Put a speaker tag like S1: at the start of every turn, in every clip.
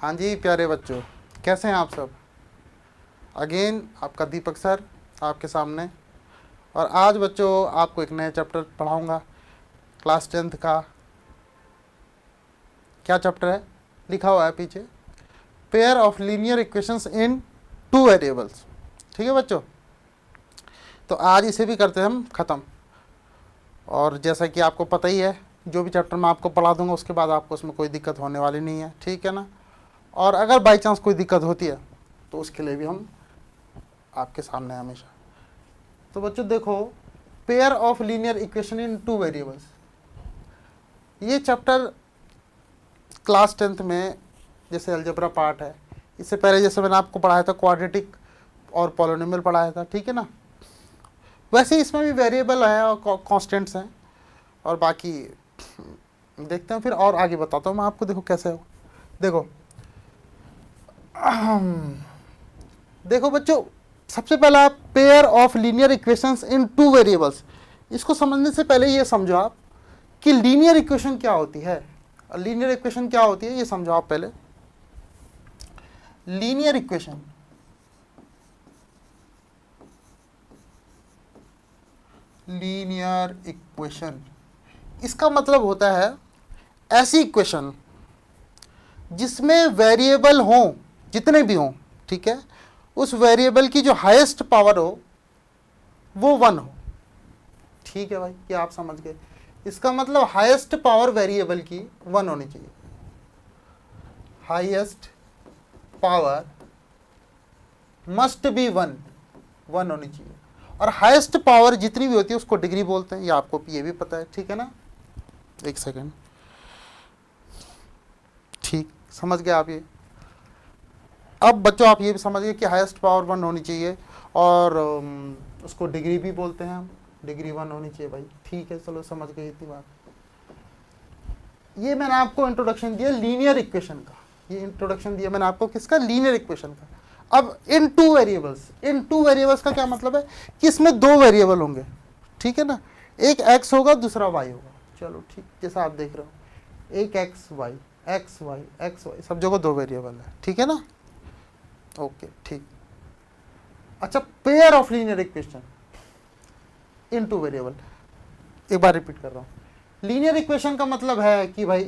S1: हाँ जी प्यारे बच्चों, कैसे हैं आप सब। अगेन आपका दीपक सर आपके सामने। और आज बच्चों आपको एक नया चैप्टर पढ़ाऊंगा, क्लास 10th का। क्या चैप्टर है, लिखा हुआ है पीछे, pair of linear equations in two variables. ठीक है बच्चों, तो आज इसे भी करते हैं हम ख़त्म। और जैसा कि आपको पता ही है, जो भी चैप्टर मैं आपको पढ़ा दूंगा उसके बाद आपको उसमें कोई दिक्कत होने वाली नहीं है, ठीक है ना। और अगर बाई चांस कोई दिक्कत होती है तो उसके लिए भी हम आपके सामने हैं हमेशा। तो बच्चों देखो, pair of linear equation in two variables, ये चैप्टर क्लास 10th में जैसे अलजेब्रा पार्ट है। इससे पहले जैसे मैंने आपको पढ़ाया था क्वाड्रेटिक और पॉलिनोमियल पढ़ाया था, ठीक है ना। वैसे ही इसमें भी वेरिएबल है और कांस्टेंट्स हैं, और बाकी देखते हैं फिर और आगे बताता हूँ मैं आपको। देखो कैसे हो, देखो देखो बच्चों, सबसे पहला pair of linear equations in two variables. इसको समझने से पहले ये समझो आप कि लीनियर इक्वेशन क्या होती है। लीनियर इक्वेशन क्या होती है ये समझो आप पहले। लीनियर इक्वेशन इसका मतलब होता है ऐसी इक्वेशन जिसमें वेरिएबल हो, जितने भी हों, ठीक है, उस वेरिएबल की जो हाईएस्ट पावर हो वो 1 हो। ठीक है भाई, क्या आप समझ गए। इसका मतलब हाईएस्ट पावर वेरिएबल की 1 होनी चाहिए। हाईएस्ट पावर मस्ट बी 1 होनी चाहिए। और हाईएस्ट पावर जितनी भी होती है उसको डिग्री बोलते हैं, ये आपको ये भी पता है, ठीक है ना। एक सेकेंड, ठीक समझ गए आप ये। अब बच्चों आप ये भी समझ गए कि हाईएस्ट पावर 1 होनी चाहिए, और उसको डिग्री भी बोलते हैं हम, डिग्री 1 होनी चाहिए भाई। ठीक है, चलो समझ गए इतनी बात। ये मैंने आपको इंट्रोडक्शन दिया लीनियर इक्वेशन का। ये इंट्रोडक्शन दिया मैंने आपको किसका, लीनियर इक्वेशन का। अब इन टू वेरिएबल्स का क्या मतलब है कि इसमें 2 वेरिएबल होंगे, ठीक है ना। एक x होगा, दूसरा y होगा। चलो ठीक, जैसा आप देख रहे हो, एक x y सब जगह 2 वेरिएबल है, ठीक है ना। ओके ठीक। अच्छा, pair of linear equation in two variable, एक बार रिपीट कर रहा हूं। लीनियर इक्वेशन का मतलब है कि भाई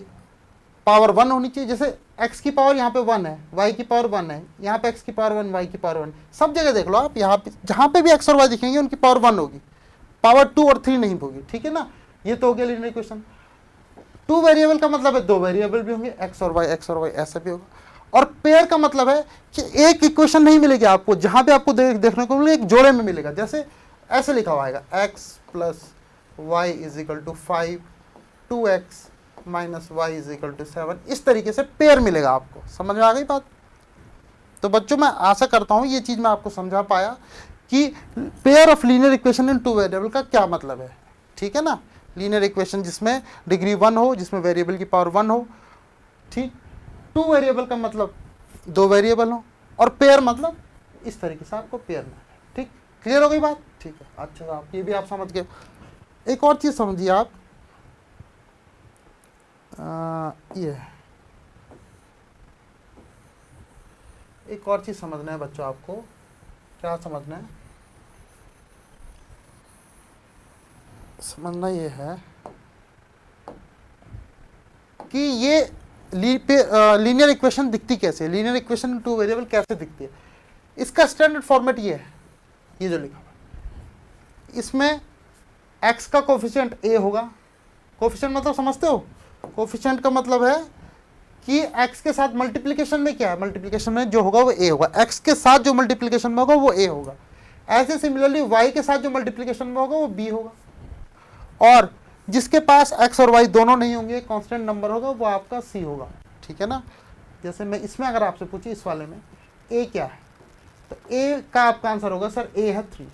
S1: पावर 1 होनी चाहिए। जैसे x की पावर यहाँ पे 1 है, y की पावर 1 है, यहाँ पे x की पावर 1, y की पावर 1। सब जगह देख लो आप, यहाँ पे जहाँ पे भी x और y दिखेंगे उनकी पावर 1 होगी, पावर 2 और 3 नहीं होगी, ठीक है ना। ये तो हो गया लीनियर इक्वेशन। 2 वेरिएबल का मतलब है 2 वेरिएबल भी होंगे, x और y ऐसा भी होगा। और पेयर का मतलब है कि एक इक्वेशन नहीं मिलेगी आपको, जहां पे आपको देखने को मिलेगा एक जोड़े में मिलेगा। जैसे ऐसे लिखा हुआ आएगा, x plus y is equal to 5, 2x minus y is equal to 7। इस तरीके से पेयर मिलेगा आपको। समझ में आ गई बात। तो बच्चों मैं आशा करता हूं ये चीज मैं आपको समझा पाया कि pair of linear equation in two variable का क्या मतलब है, ठीक है ना। लीनियर इक्वेशन जिसमें डिग्री 1 हो, जिसमें वेरिएबल की पावर 1 हो, ठीक। 2 वेरिएबल का मतलब 2 वेरिएबल हो, और पेयर मतलब इस तरीके से आपको पेयर में, ठीक। क्लियर हो गई बात, ठीक है। अच्छा, आप ये भी आप समझ गए। एक और चीज समझिए आप, ये एक और चीज समझना है बच्चों आपको। क्या समझना है, समझना ये है कि ये लीनियर इक्वेशन दिखती कैसे है, लीनियर इक्वेशन टू वेरिएबल कैसे दिखती है। इसका स्टैंडर्ड फॉर्मेट ये है, ये जो लिखा हुआ है। इसमें x का कोफिशिएंट a होगा। कोफिशिएंट मतलब समझते हो, कोफिशिएंट का मतलब है कि x के साथ मल्टीप्लिकेशन में क्या है, मल्टीप्लिकेशन में जो होगा वो a होगा। x के साथ जो मल्टीप्लिकेशन में होगा वो a होगा। ऐसे सिमिलरली y के साथ जो मल्टीप्लिकेशन में होगा वो b होगा। और जिसके पास x और y दोनों नहीं होंगे, कांस्टेंट नंबर होगा, वो आपका c होगा, ठीक है ना। जैसे मैं इसमें अगर आपसे पूछी इस वाले में a क्या है, तो a का आपका आंसर होगा सर a है 3।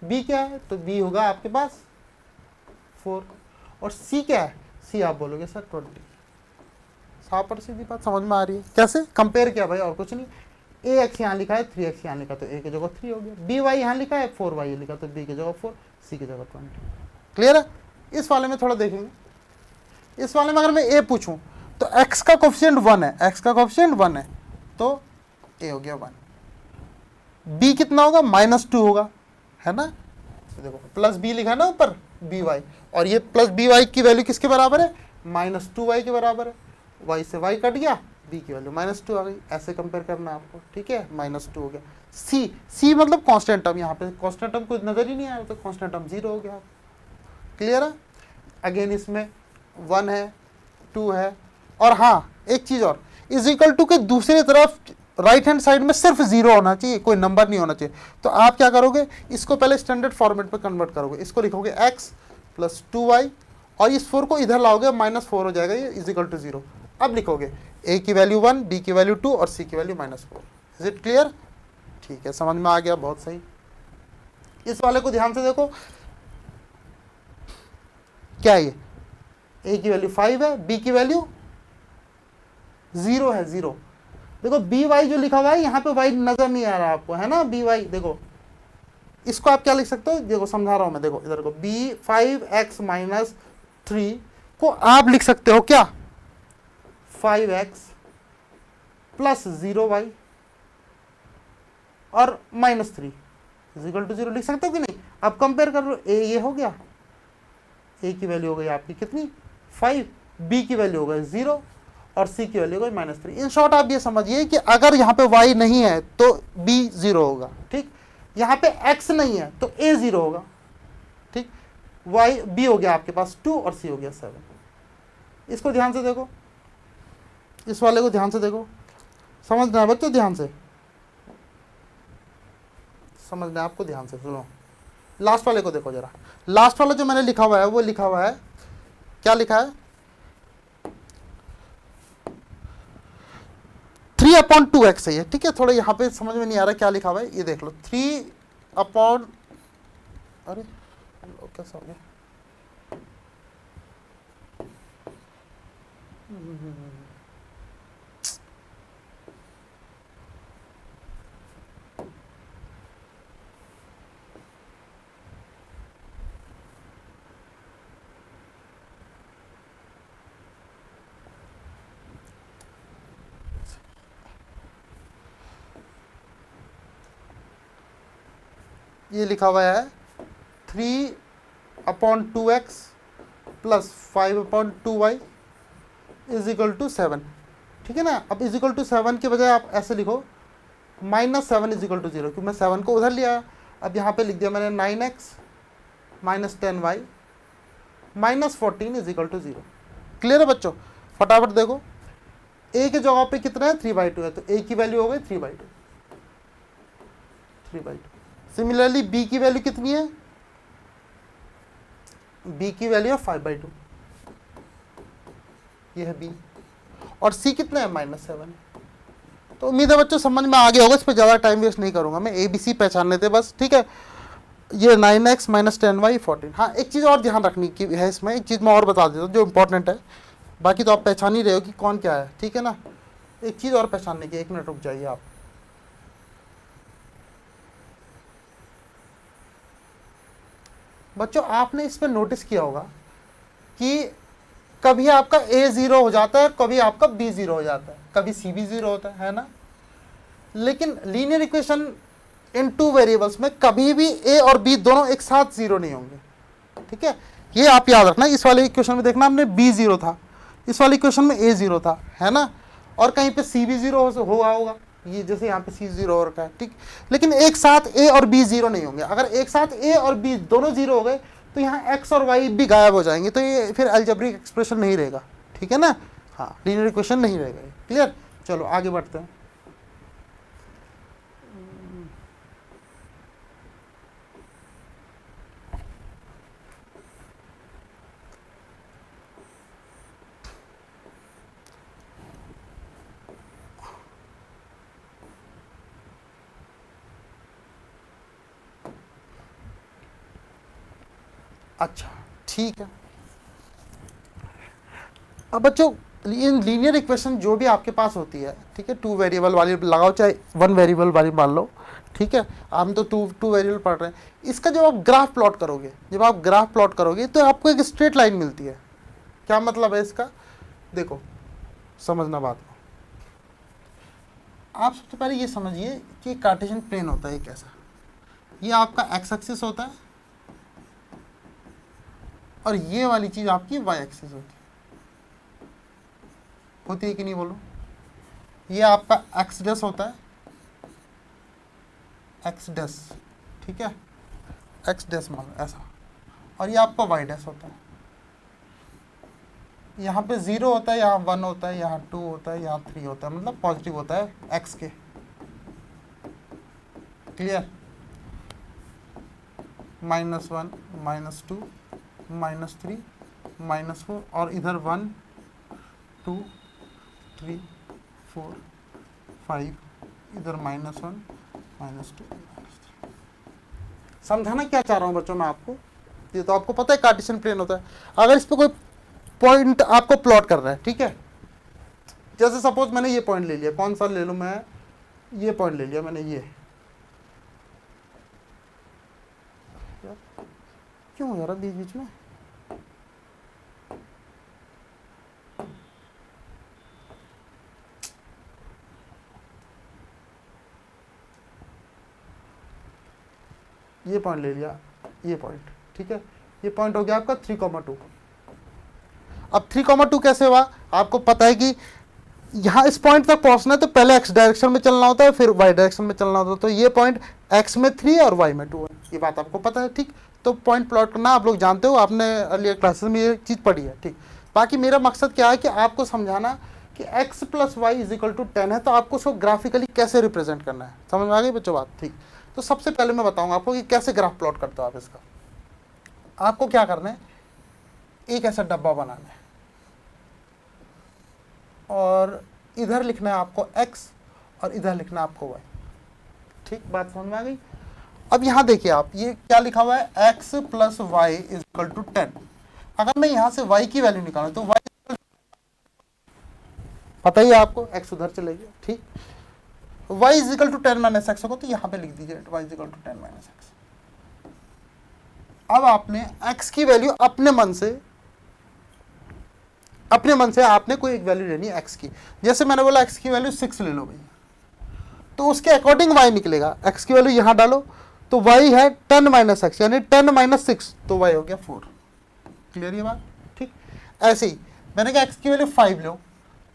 S1: b क्या है, तो b होगा आपके पास 4। और c क्या है, c आप बोलोगे सर 20। साफ और सीधी बात समझ में आ रही है। कैसे कंपेयर किया भाई, और कुछ नहीं। ax यहाँ लिखा है, 3x यहाँ लिखा, तो a की जगह 3 हो गया। by यहाँ लिखा है, 4y लिखा, तो b की जगह 4, c की जगह 20। क्लियर है। इस वाले में थोड़ा देखेंगे। इस वाले में अगर मैं a पूछूं तो x का कोफिशिएंट 1 है, x का कोफिशिएंट 1 है, तो a हो गया 1। b कितना होगा, -2 होगा, है ना। तो देखो प्लस b लिखा है ना ऊपर, by, और ये प्लस by की वैल्यू किसके बराबर है, -2y के बराबर है। y से y कट गया, b की वैल्यू -2 आ गई। ऐसे कंपेयर करना है आपको, ठीक है, -2 हो गया। c मतलब कांस्टेंट टर्म, यहाँ पे कांस्टेंट टर्म कुछ नजर ही नहीं आया, तो कांस्टेंट टर्म 0 हो गया। क्लियर है। अगेन इसमें 1 है, 2 है, और हाँ एक चीज और, इज इक्वल टू के दूसरी तरफ राइट हैंड साइड में सिर्फ 0 होना चाहिए, कोई नंबर नहीं होना चाहिए। तो आप क्या करोगे, इसको पहले स्टैंडर्ड फॉर्मेट पे कन्वर्ट करोगे, इसको लिखोगे x + 2y, और इस 4 को इधर लाओगे, -4 हो जाएगा, ये इज इक्वल टू 0। अब लिखोगे a की वैल्यू 1, b की वैल्यू 2 और c की वैल्यू -4। Is it clear? ठीक है, समझ में आ गया, बहुत सही। इस वाले को ध्यान से देखो, क्या है ये, a की वैल्यू 5 है, b की वैल्यू 0 है, 0। देखो बी वाई जो लिखा हुआ है यहाँ पे वाई नजर नहीं आ रहा आपको, है ना, बी वाई। देखो इसको आप क्या लिख सकते हो, देखो समझा रहा हूं मैं, देखो इधर को b5x - 3 को आप लिख सकते हो क्या, 5x + 0y और -3 = 0 लिख सकते हो कि नहीं। अब कंपेयर कर लो, a ये हो गया, a की वैल्यू हो गई आपकी कितनी 5, b की वैल्यू हो गई 0 और c की वैल्यू कोई -3। इन शॉर्ट आप ये समझिए कि अगर यहाँ पे y नहीं है तो b 0 होगा, ठीक। यहाँ पे x नहीं है तो a 0 होगा, ठीक। b हो गया आपके पास 2 और c हो गया 7। इसको ध्यान से देखो, इस वाले को ध्यान से देखो, समझना है बच्चों, ध्यान से समझना है आपको, ध्यान से सुनो। लास्ट वाले को देखो जरा, लास्ट वाला जो मैंने लिखा हुआ है वो लिखा हुआ है, क्या लिखा है, 3/2x है ये, ठीक है। थोड़ा यहाँ पे समझ में नहीं आ रहा क्या लिखा हुआ है, ये देख लो, 3/, अरे कैसा हो गया, ये लिखा हुआ है 3/2x + 5/2y = 7, ठीक है ना। अब =7 के बजाय आप ऐसे लिखो, -7 = 0, क्योंकि मैं 7 को उधर लिया। अब यहाँ पे लिख दिया मैंने 9x - 10y -14 = 0। क्लियर है बच्चों? फटाफट देखो, a के जगह पे कितना है, 3/2 है, तो a की वैल्यू हो गई 3/2। सिमिलरली b की वैल्यू कितनी है, b की वैल्यू है 5/2, ये है b, और c कितना है, -7। तो उम्मीद है बच्चों समझ में आ गया होगा, इस पर ज़्यादा टाइम वेस्ट नहीं करूंगा मैं, ABC पहचानने थे बस, ठीक है। ये 9x - 10y 14। हाँ एक चीज़ और ध्यान रखनी की है इसमें, एक चीज़ मैं और बता देता हूँ जो इंपॉर्टेंट है, बाकी तो आप पहचान ही रहे हो कि कौन क्या है, ठीक है ना। एक चीज़ और पहचानने की, 1 मिनट रुक जाइए आप। बच्चों आपने इस पर नोटिस किया होगा कि कभी आपका a 0 हो जाता है, कभी आपका b 0 हो जाता है, कभी c भी 0 होता है ना। लेकिन लीनियर इक्वेशन इन 2 वेरिएबल्स में कभी भी a और b दोनों एक साथ 0 नहीं होंगे, ठीक है। ये आप याद रखना। इस वाले इक्वेशन में देखना हमने b 0 था, इस वाले इक्वेशन में a 0 था, है ना, और कहीं पे c भी 0 हुआ होगा, ये जैसे यहाँ पे c 0 हो रखा है, ठीक। लेकिन एक साथ a और b 0 नहीं होंगे। अगर एक साथ a और b दोनों 0 हो गए तो यहाँ x और y भी गायब हो जाएंगे, तो ये फिर अलजेब्रिक एक्सप्रेशन नहीं रहेगा, ठीक है ना। हाँ लीनियर इक्वेशन नहीं रहेगा। क्लियर? चलो आगे बढ़ते हैं। अच्छा ठीक है। अब बच्चों लीनियर इक्वेशन जो भी आपके पास होती है, ठीक है, 2 वेरिएबल वाली लगाओ चाहे 1 वेरिएबल वाली मान लो, ठीक है, हम तो टू वेरिएबल पढ़ रहे हैं। इसका जब आप ग्राफ प्लॉट करोगे, जब आप ग्राफ प्लॉट करोगे तो आपको एक स्ट्रेट लाइन मिलती है। क्या मतलब है इसका? देखो समझना बात को। आप सबसे पहले ये समझिए कि कार्टेशियन प्लेन होता है कैसा। ये आपका एक्स एक्सिस होता है और ये वाली चीज आपकी वाई एक्सिस होती है कि नहीं बोलो। ये आपका एक्स डैश होता है, एक्स डैश, ठीक है, एक्स डैश मान ऐसा, और ये आपका वाई डैश होता है। यहाँ पे 0 होता है, यहाँ 1 होता है, यहाँ 2 होता है, यहाँ 3 होता है, मतलब पॉजिटिव होता है एक्स के। क्लियर? -1, -2, -3, -4 और इधर 1 2 3 4 5, इधर -1 -2 -3। समझाना क्या चाह रहा हूँ बच्चों मैं आपको? ये तो आपको पता है कार्टेशियन प्लेन होता है। अगर इस पे कोई पॉइंट आपको प्लॉट कर रहा है, ठीक है, जैसे सपोज मैंने ये पॉइंट ले लिया, कौन सा ले लूँ मैं, ये पॉइंट ले लिया मैंने, ये क्यों हो रहा बीच बीच में? ये पॉइंट ले लिया, ये पॉइंट, ठीक है, ये पॉइंट हो गया आपका 3,2। अब 3,2 कैसे हुआ? आपको पता है कि यहाँ इस पॉइंट तक पहुंचना है तो पहले एक्स डायरेक्शन में चलना होता है, फिर वाई डायरेक्शन में चलना होता है। तो ये पॉइंट एक्स में 3 और वाई में 2 है, ये बात आपको पता है, ठीक। तो पॉइंट प्लॉट करना आप लोग जानते हो, आपने अर्लियर क्लासेस में ये चीज़ पढ़ी है, ठीक। बाकी मेरा मकसद क्या है कि आपको समझाना कि x + y = 10 है, तो आपको उसको ग्राफिकली कैसे रिप्रेजेंट करना है। समझ में आ गई बच्चों बात? ठीक। तो सबसे पहले मैं बताऊंगा आपको कि कैसे ग्राफ प्लॉट करते हो आप इसका। आपको क्या करना है, एक ऐसा डब्बा बनाना है और इधर लिखना है आपको x और इधर लिखना है आपको y, ठीक। बात समझ में आ गई? अब यहाँ देखिए आप, ये क्या लिखा हुआ है, x + y = 10। अगर मैं यहाँ से y की वैल्यू निकालूं तो y, पता ही है आपको, x उधर चलेगी, ठीक। y = 10 - x होगा, तो यहाँ पे लिख दीजिए y = 10 - x। अब आपने x की वैल्यू अपने मन से आपने कोई एक वैल्यू लेनी है x की। जैसे मैंने बोला x की वैल्यू 6 ले लो भैया, तो उसके अकॉर्डिंग y निकलेगा। x की वैल्यू यहाँ डालो तो y है 10 - x, यानी 10 - 6, तो y हो गया 4। क्लियर ये बात? ठीक। ऐसे ही मैंने कहा x की वैल्यू 5 लो,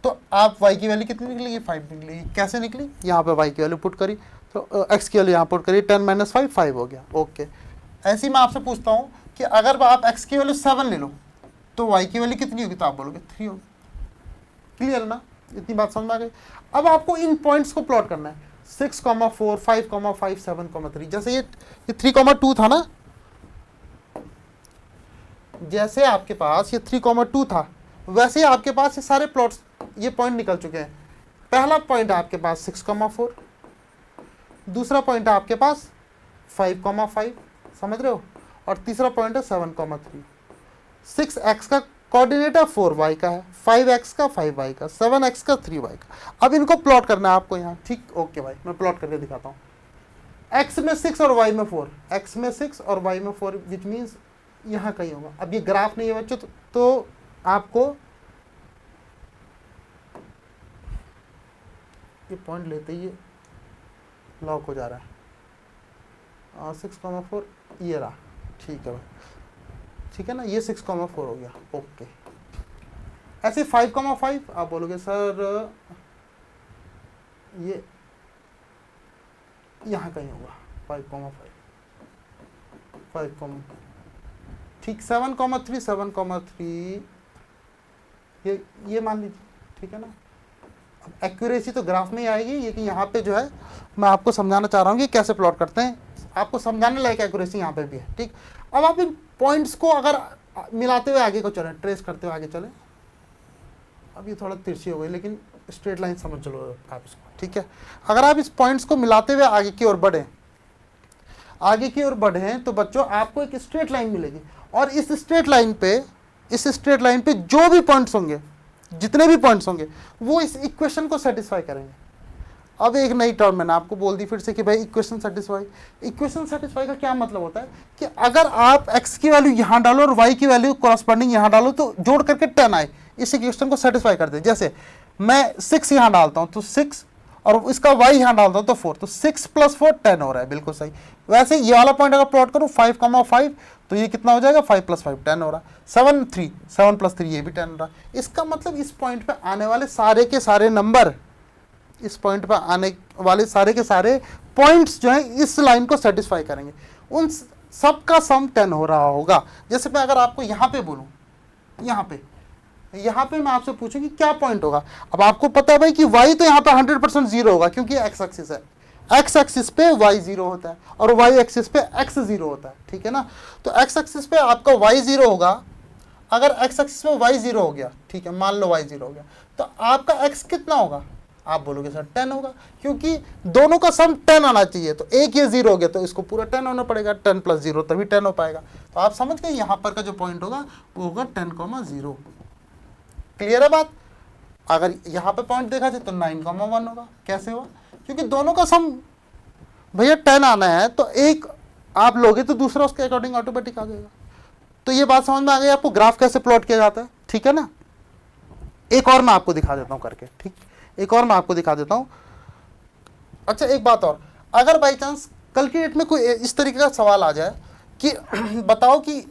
S1: तो आप y की वैल्यू कितनी निकलेगी, 5 निकलेगी। कैसे निकली? यहाँ पे y की वैल्यू पुट करी, तो x की वैल्यू यहाँ पुट करी, 10 - 5 5 हो गया, ओके। ऐसे ही मैं आपसे पूछता हूँ कि अगर आप x की वैल्यू 7 ले लो तो y की वैल्यू कितनी होगी, तो आप बोलोगे 3 होगी। क्लियर ना? इतनी बात समझ में आ गई। अब आपको इन पॉइंट्स को प्लॉट करना है, 6, 4, 5, 5, 7, 3। जैसे ये 3,2 था ना, जैसे आपके पास ये 3,2 था, वैसे ही आपके पास ये सारे प्लॉट्स, ये पॉइंट निकल चुके हैं। पहला पॉइंट है आपके पास 6,4, दूसरा पॉइंट है आपके पास 5,5, समझ रहे हो, और तीसरा पॉइंट है 7,3। 6x का कोऑर्डिनेट है 4y का है, 5x का 5y का, 7x का 3y का। अब इनको प्लॉट करना है आपको यहाँ, ठीक। ओके भाई, मैं प्लॉट करके दिखाता हूँ। x में 6 और y में 4, x में 6 और y में 4, विच मीन्स यहाँ कहीं होगा। अब ये ग्राफ नहीं है बच्चों, तो आपको ये पॉइंट लेते ही लॉक हो जा रहा है। 6,4 ये रहा, ठीक है भाई, ठीक है ना, ये 6,4 हो गया, ओके। ऐसे 5,5 आप बोलोगे सर ये यहाँ कहीं होगा, 5,5 ठीक। 7,3 7,3 ये मान लीजिए, ठीक है ना। अब एक्यूरेसी तो ग्राफ में ही आएगी, ये कि यहाँ पे जो है मैं आपको समझाना चाह रहा हूँ कि कैसे प्लॉट करते हैं, आपको समझाने लायक एक्यूरेसी यहाँ पे भी है, ठीक। अब आप इन पॉइंट्स को अगर मिलाते हुए आगे को चलें, ट्रेस करते हुए आगे चलें। अब ये थोड़ा तिरछी हो गई, लेकिन स्ट्रेट लाइन समझ चलो आप इसको, ठीक है। अगर आप इस पॉइंट्स को मिलाते हुए आगे की ओर बढ़ें तो बच्चों आपको एक स्ट्रेट लाइन मिलेगी, और इस स्ट्रेट लाइन पे जो भी पॉइंट्स होंगे, जितने भी पॉइंट्स होंगे, वो इस इक्वेशन को सेटिस्फाई करेंगे। अब एक नई टर्म मैंने आपको बोल दी फिर से कि भाई इक्वेशन सेटिस्फाई का क्या मतलब होता है कि अगर आप x की वैल्यू यहाँ डालो और y की वैल्यू कॉरस्पॉन्डिंग यहाँ डालो, तो जोड़ करके 10 आए, इस इक्वेशन को सेटिस्फाई कर दे। जैसे मैं 6 यहाँ डालता हूँ तो 6 और इसका y यहाँ डालता हूँ तो 4, तो 6 + 4 10 हो रहा है, बिल्कुल सही। वैसे ये वाला पॉइंट अगर प्लॉट करूँ 5,5 तो ये कितना हो जाएगा, 5 + 5 10 हो रहा है। 7 + 3 ये भी 10 हो रहा है। इसका मतलब इस पॉइंट पे आने वाले सारे के सारे नंबर, इस पॉइंट पर आने वाले सारे के सारे पॉइंट्स जो है इस लाइन को सेटिस्फाई करेंगे, उन सब का सम 10 हो रहा होगा। जैसे मैं अगर आपको यहाँ पे बोलूँ, यहाँ पे मैं आपसे पूछूं कि क्या पॉइंट होगा, अब आपको पता है भाई कि y तो यहाँ पे 100% 0 होगा क्योंकि एक्स एक्सिस है, एक्स एक्सिस पे y 0 होता है और y एक्सिस पे x 0 होता है, ठीक है ना। तो x एक्सिस पे आपका y 0 होगा, अगर x एक्सिस पे y 0 हो गया, ठीक है, मान लो y 0 हो गया, तो आपका x कितना होगा, आप बोलोगे सर 10 होगा, क्योंकि दोनों का सम 10 आना चाहिए। तो एक ये 0 हो गया तो इसको पूरा 10 होना पड़ेगा, 10 + 0 तभी 10 हो पाएगा। तो आप समझ गए यहाँ पर का जो पॉइंट होगा वो होगा 10,0। क्लियर है बात। अगर यहाँ पे पॉइंट देखा जाए तो 9,1 होगा। कैसे हुआ, क्योंकि दोनों का सम भैया 10 आना है, तो एक आप लोगे तो दूसरा उसके अकॉर्डिंग ऑटोमेटिक आ जाएगा। तो ये बात समझ में आ गई आपको, ग्राफ कैसे प्लॉट किया जाता है, ठीक है ना। एक और मैं आपको दिखा देता हूँ करके, ठीक, एक और मैं आपको दिखा देता हूँ। अच्छा एक बात और, अगर बाई चांस कल की डेट में कोई इस तरीके का सवाल आ जाए कि बताओ कि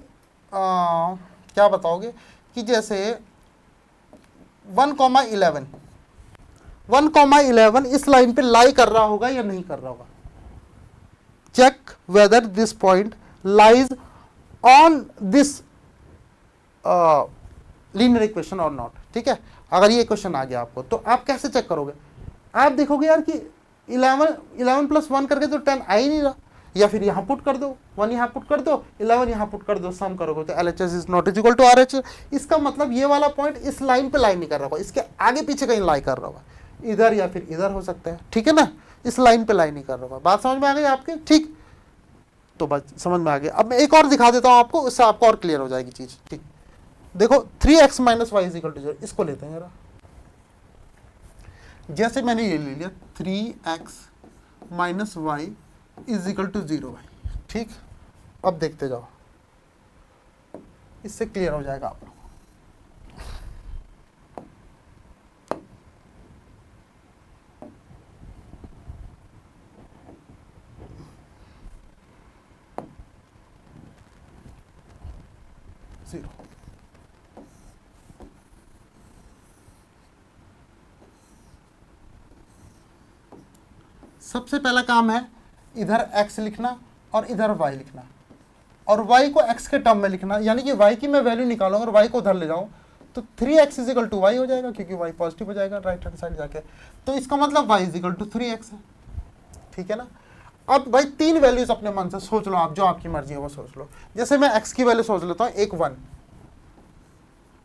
S1: क्या बताओगे कि जैसे 1,11 1,11 इस लाइन पे लाई कर रहा होगा या नहीं कर रहा होगा, check whether this point lies on this linear equation और नॉट, ठीक है। अगर ये क्वेश्चन आ गया आपको तो आप कैसे चेक करोगे, आप देखोगे यार कि 11 + 1 करके तो 10 आ ही नहीं रहा, या फिर यहाँ पुट कर दो, 1 यहाँ पुट कर दो, 11 यहाँ पुट कर दो, सम करोगे तो LHS is not equal to RHS। इसका मतलब ये वाला पॉइंट इस लाइन पे लाई नहीं कर रहा होगा, इसके आगे पीछे कहीं लाई कर रहा होगा, इधर या फिर इधर हो सकता है, ठीक है ना, इस लाइन पे लाई नहीं कर रहा होगा। बात समझ में आ गई आपके, ठीक, तो बस समझ में आ गया। अब मैं एक और दिखा देता हूँ आपको, उससे आपको और क्लियर हो जाएगी चीज, ठीक। देखो 3x - y = 0, इसको लेते हैं जरा। जैसे मैंने ये ले लिया 3x - y = 0 भाई, ठीक। अब देखते जाओ, इससे क्लियर हो जाएगा आप लोग। जीरो, सबसे पहला काम है इधर x लिखना और इधर y लिखना, और y को x के टर्म में लिखना, यानी कि y की मैं वैल्यू निकालूंगा और y को उधर ले जाऊं तो 3x = y हो जाएगा, क्योंकि y पॉजिटिव हो जाएगा राइट हैंड साइड जाके। तो इसका मतलब y = 3x है, ठीक है ना। अब भाई तीन वैल्यूज अपने मन से सोच लो, आप जो आपकी मर्जी है वो सोच लो। जैसे मैं x की वैल्यू सोच लेता हूँ, एक 1,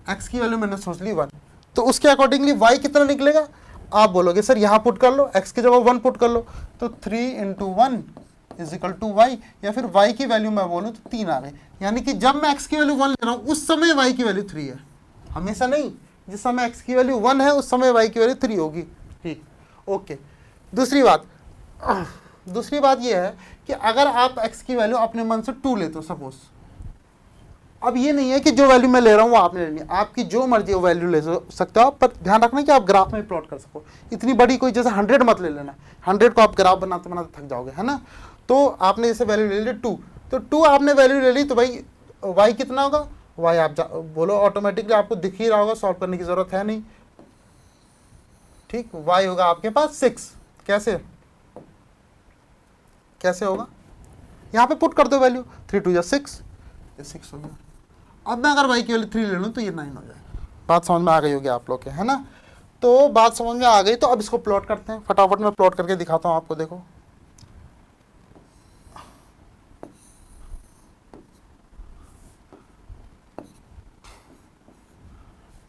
S1: x की वैल्यू मैंने सोच ली 1, तो उसके अकॉर्डिंगली y कितना निकलेगा, आप बोलोगे सर यहाँ पुट कर लो, x की जगह 1 पुट कर लो, तो 3 × 1 = y, या फिर y की वैल्यू मैं बोलूँ तो 3 आ गई। यानी कि जब मैं x की वैल्यू 1 ले रहा हूँ उस समय y की वैल्यू 3 है, हमेशा नहीं, जिस समय x की वैल्यू 1 है उस समय y की वैल्यू 3 होगी, ठीक, ओके। दूसरी बात यह है कि अगर आप x की वैल्यू अपने मन से 2 लेते हो सपोज, अब ये नहीं है कि जो वैल्यू मैं ले रहा हूँ वो आपने लेनी है, आपकी जो मर्जी वो वैल्यू ले सकते हो आप, पर ध्यान रखना कि आप ग्राफ में प्लॉट कर सको। इतनी बड़ी कोई जैसे 100 मत ले लेना, 100 को आप ग्राफ बनाते बनाते थक जाओगे, है ना। तो आपने जैसे वैल्यू ले ली 2, तो 2 आपने वैल्यू ले ली, तो भाई y कितना होगा, y आप बोलो ऑटोमेटिकली आपको दिख ही रहा होगा, सॉल्व करने की जरूरत है नहीं, ठीक। y होगा आपके पास 6, कैसे होगा, यहाँ पे पुट कर दो वैल्यू, 3 × 2 = 6, ये 6 हो गया। अब मैं अगर y की वैल्यू 3 ले लूँ तो ये 9 हो जाएगा। बात समझ में आ गई होगी आप लोग के, है ना। तो बात समझ में आ गई, तो अब इसको प्लॉट करते हैं, फटाफट मैं प्लॉट करके दिखाता हूँ आपको। देखो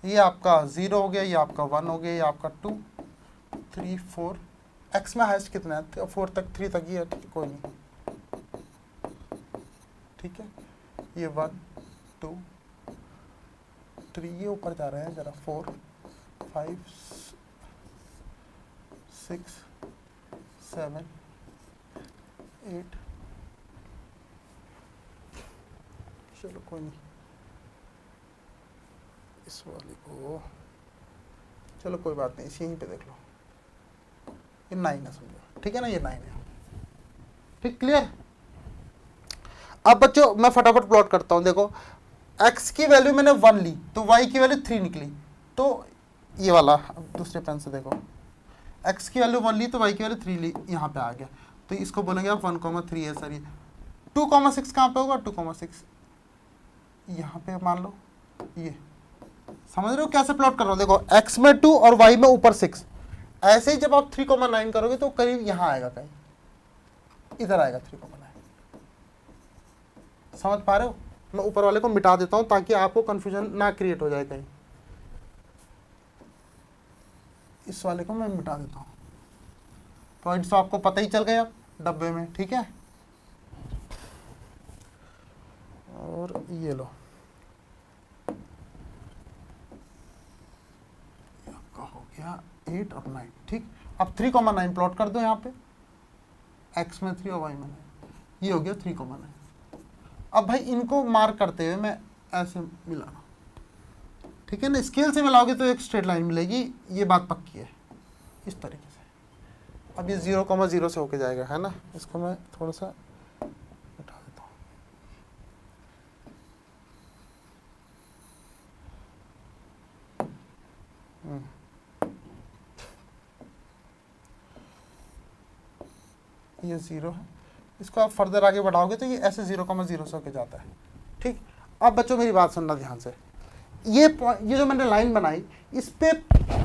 S1: ये आपका 0 हो गया, ये आपका 1 हो गया, ये आपका 2 3 4, x में हाइस्ट कितना है, 4 तक, 3 तक ही है, ठीक है, कोई नहीं, ठीक है। ये 1 2 3, ये ऊपर जा रहे हैं जरा, 4 5 6 7 8, चलो कोई नहीं, इस वाली को चलो कोई बात नहीं, इसी यहीं पे देख लो, ये 9 है समझो, ठीक है ना, ये 9 है, ठीक, क्लियर। अब बच्चों मैं फटाफट प्लॉट करता हूं, देखो x की वैल्यू मैंने 1 ली तो y की वैल्यू 3 निकली, तो ये वाला दूसरे पेन से देखो, x की वैल्यू 1 ली तो y की वैल्यू 3 ली, यहाँ पे आ गया, तो इसको बोलेंगे आप 1,3 है सर, ये 2,6 कहाँ पे होगा, 2,6 यहाँ पे मान लो, ये समझ रहे हो कैसे प्लॉट कर रहा हूँ, देखो x में 2 और y में ऊपर 6, ऐसे ही जब आप 3,9 करोगे तो करीब यहाँ आएगा, कहीं इधर आएगा 3,9, समझ पा रहे हो। मैं ऊपर वाले को मिटा देता हूं ताकि आपको कंफ्यूजन ना क्रिएट हो जाए कहीं, इस वाले को मैं मिटा देता हूं, पॉइंट्स तो आपको पता ही चल गए अब डब्बे में, ठीक है। और ये लो, आपका हो गया 8 और 9, ठीक। अब 3,9 प्लॉट कर दो यहाँ पे, x में 3 और y में 9, ये हो गया 3,9। अब भाई इनको मार्क करते हुए मैं ऐसे मिला रहा हूं, ठीक है ना, स्केल से मिलाओगे तो एक स्ट्रेट लाइन मिलेगी, ये बात पक्की है, इस तरीके से। अब ये 0,0 से होके जाएगा, है ना, इसको मैं थोड़ा सा हटा देता हूँ। ये 0 है, इसको आप फर्दर आगे बढ़ाओगे तो ये ऐसे 0,0 से होके जाता है, ठीक। अब बच्चों मेरी बात सुनना ध्यान से, ये जो मैंने लाइन बनाई, इस पे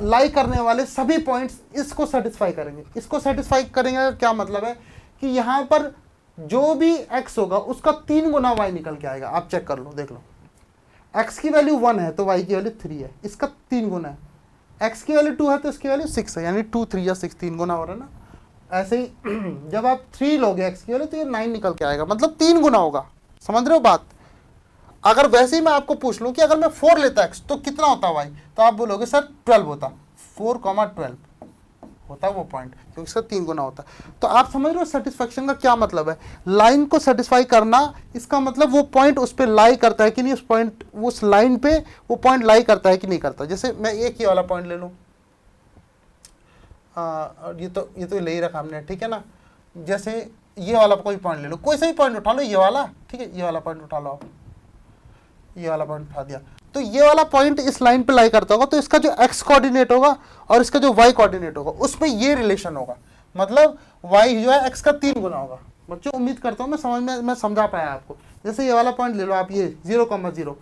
S1: लाई करने वाले सभी पॉइंट्स इसको सेटिस्फाई करेंगे, इसको सेटिस्फाई करेंगे का क्या मतलब है कि यहाँ पर जो भी x होगा उसका 3 गुना y निकल के आएगा, आप चेक कर लो, देख लो, x की वैल्यू 1 है तो y की वैल्यू 3 है, इसका 3 गुना है, x की वैल्यू 2 है तो इसकी वैल्यू 6 है, यानी 2 3 या 6, 3 गुना हो रहा है ना। ऐसे ही जब आप 3 लोगे x की वैल्यू तो ये 9 निकल के आएगा, मतलब 3 गुना होगा, समझ रहे हो बात। अगर वैसे ही मैं आपको पूछ लूं कि अगर मैं 4 लेता x तो कितना होता y, तो आप बोलोगे सर 12 होता, 4,12 होता वो पॉइंट, क्योंकि इसका 3 गुना होता। तो आप समझ रहे हो सेटिस्फेक्शन का क्या मतलब है, लाइन को सेटिस्फाई करना, इसका मतलब वो पॉइंट उस पर लाई करता है कि नहीं, उस पॉइंट उस लाइन पे वो पॉइंट लाई करता है कि नहीं करता। जैसे मैं एक ही वाला पॉइंट ले लूँ, ये तो ले ही रखा हमने, ठीक है ना, जैसे ये वाला कोई पॉइंट ले लो, कोई सा भी पॉइंट उठा लो, ये वाला, ठीक है, ये वाला पॉइंट उठा लो आप, ये वाला पॉइंट उठा दिया, तो ये वाला पॉइंट इस लाइन पे लाई करता होगा, तो इसका जो x कोऑर्डिनेट होगा और इसका जो y कोऑर्डिनेट होगा उसमें ये रिलेशन होगा, मतलब y जो है x का 3 गुना होगा। बच्चों उम्मीद करता हूँ मैं समझा पाया आपको। जैसे ये वाला पॉइंट ले लो आप, ये 0,0,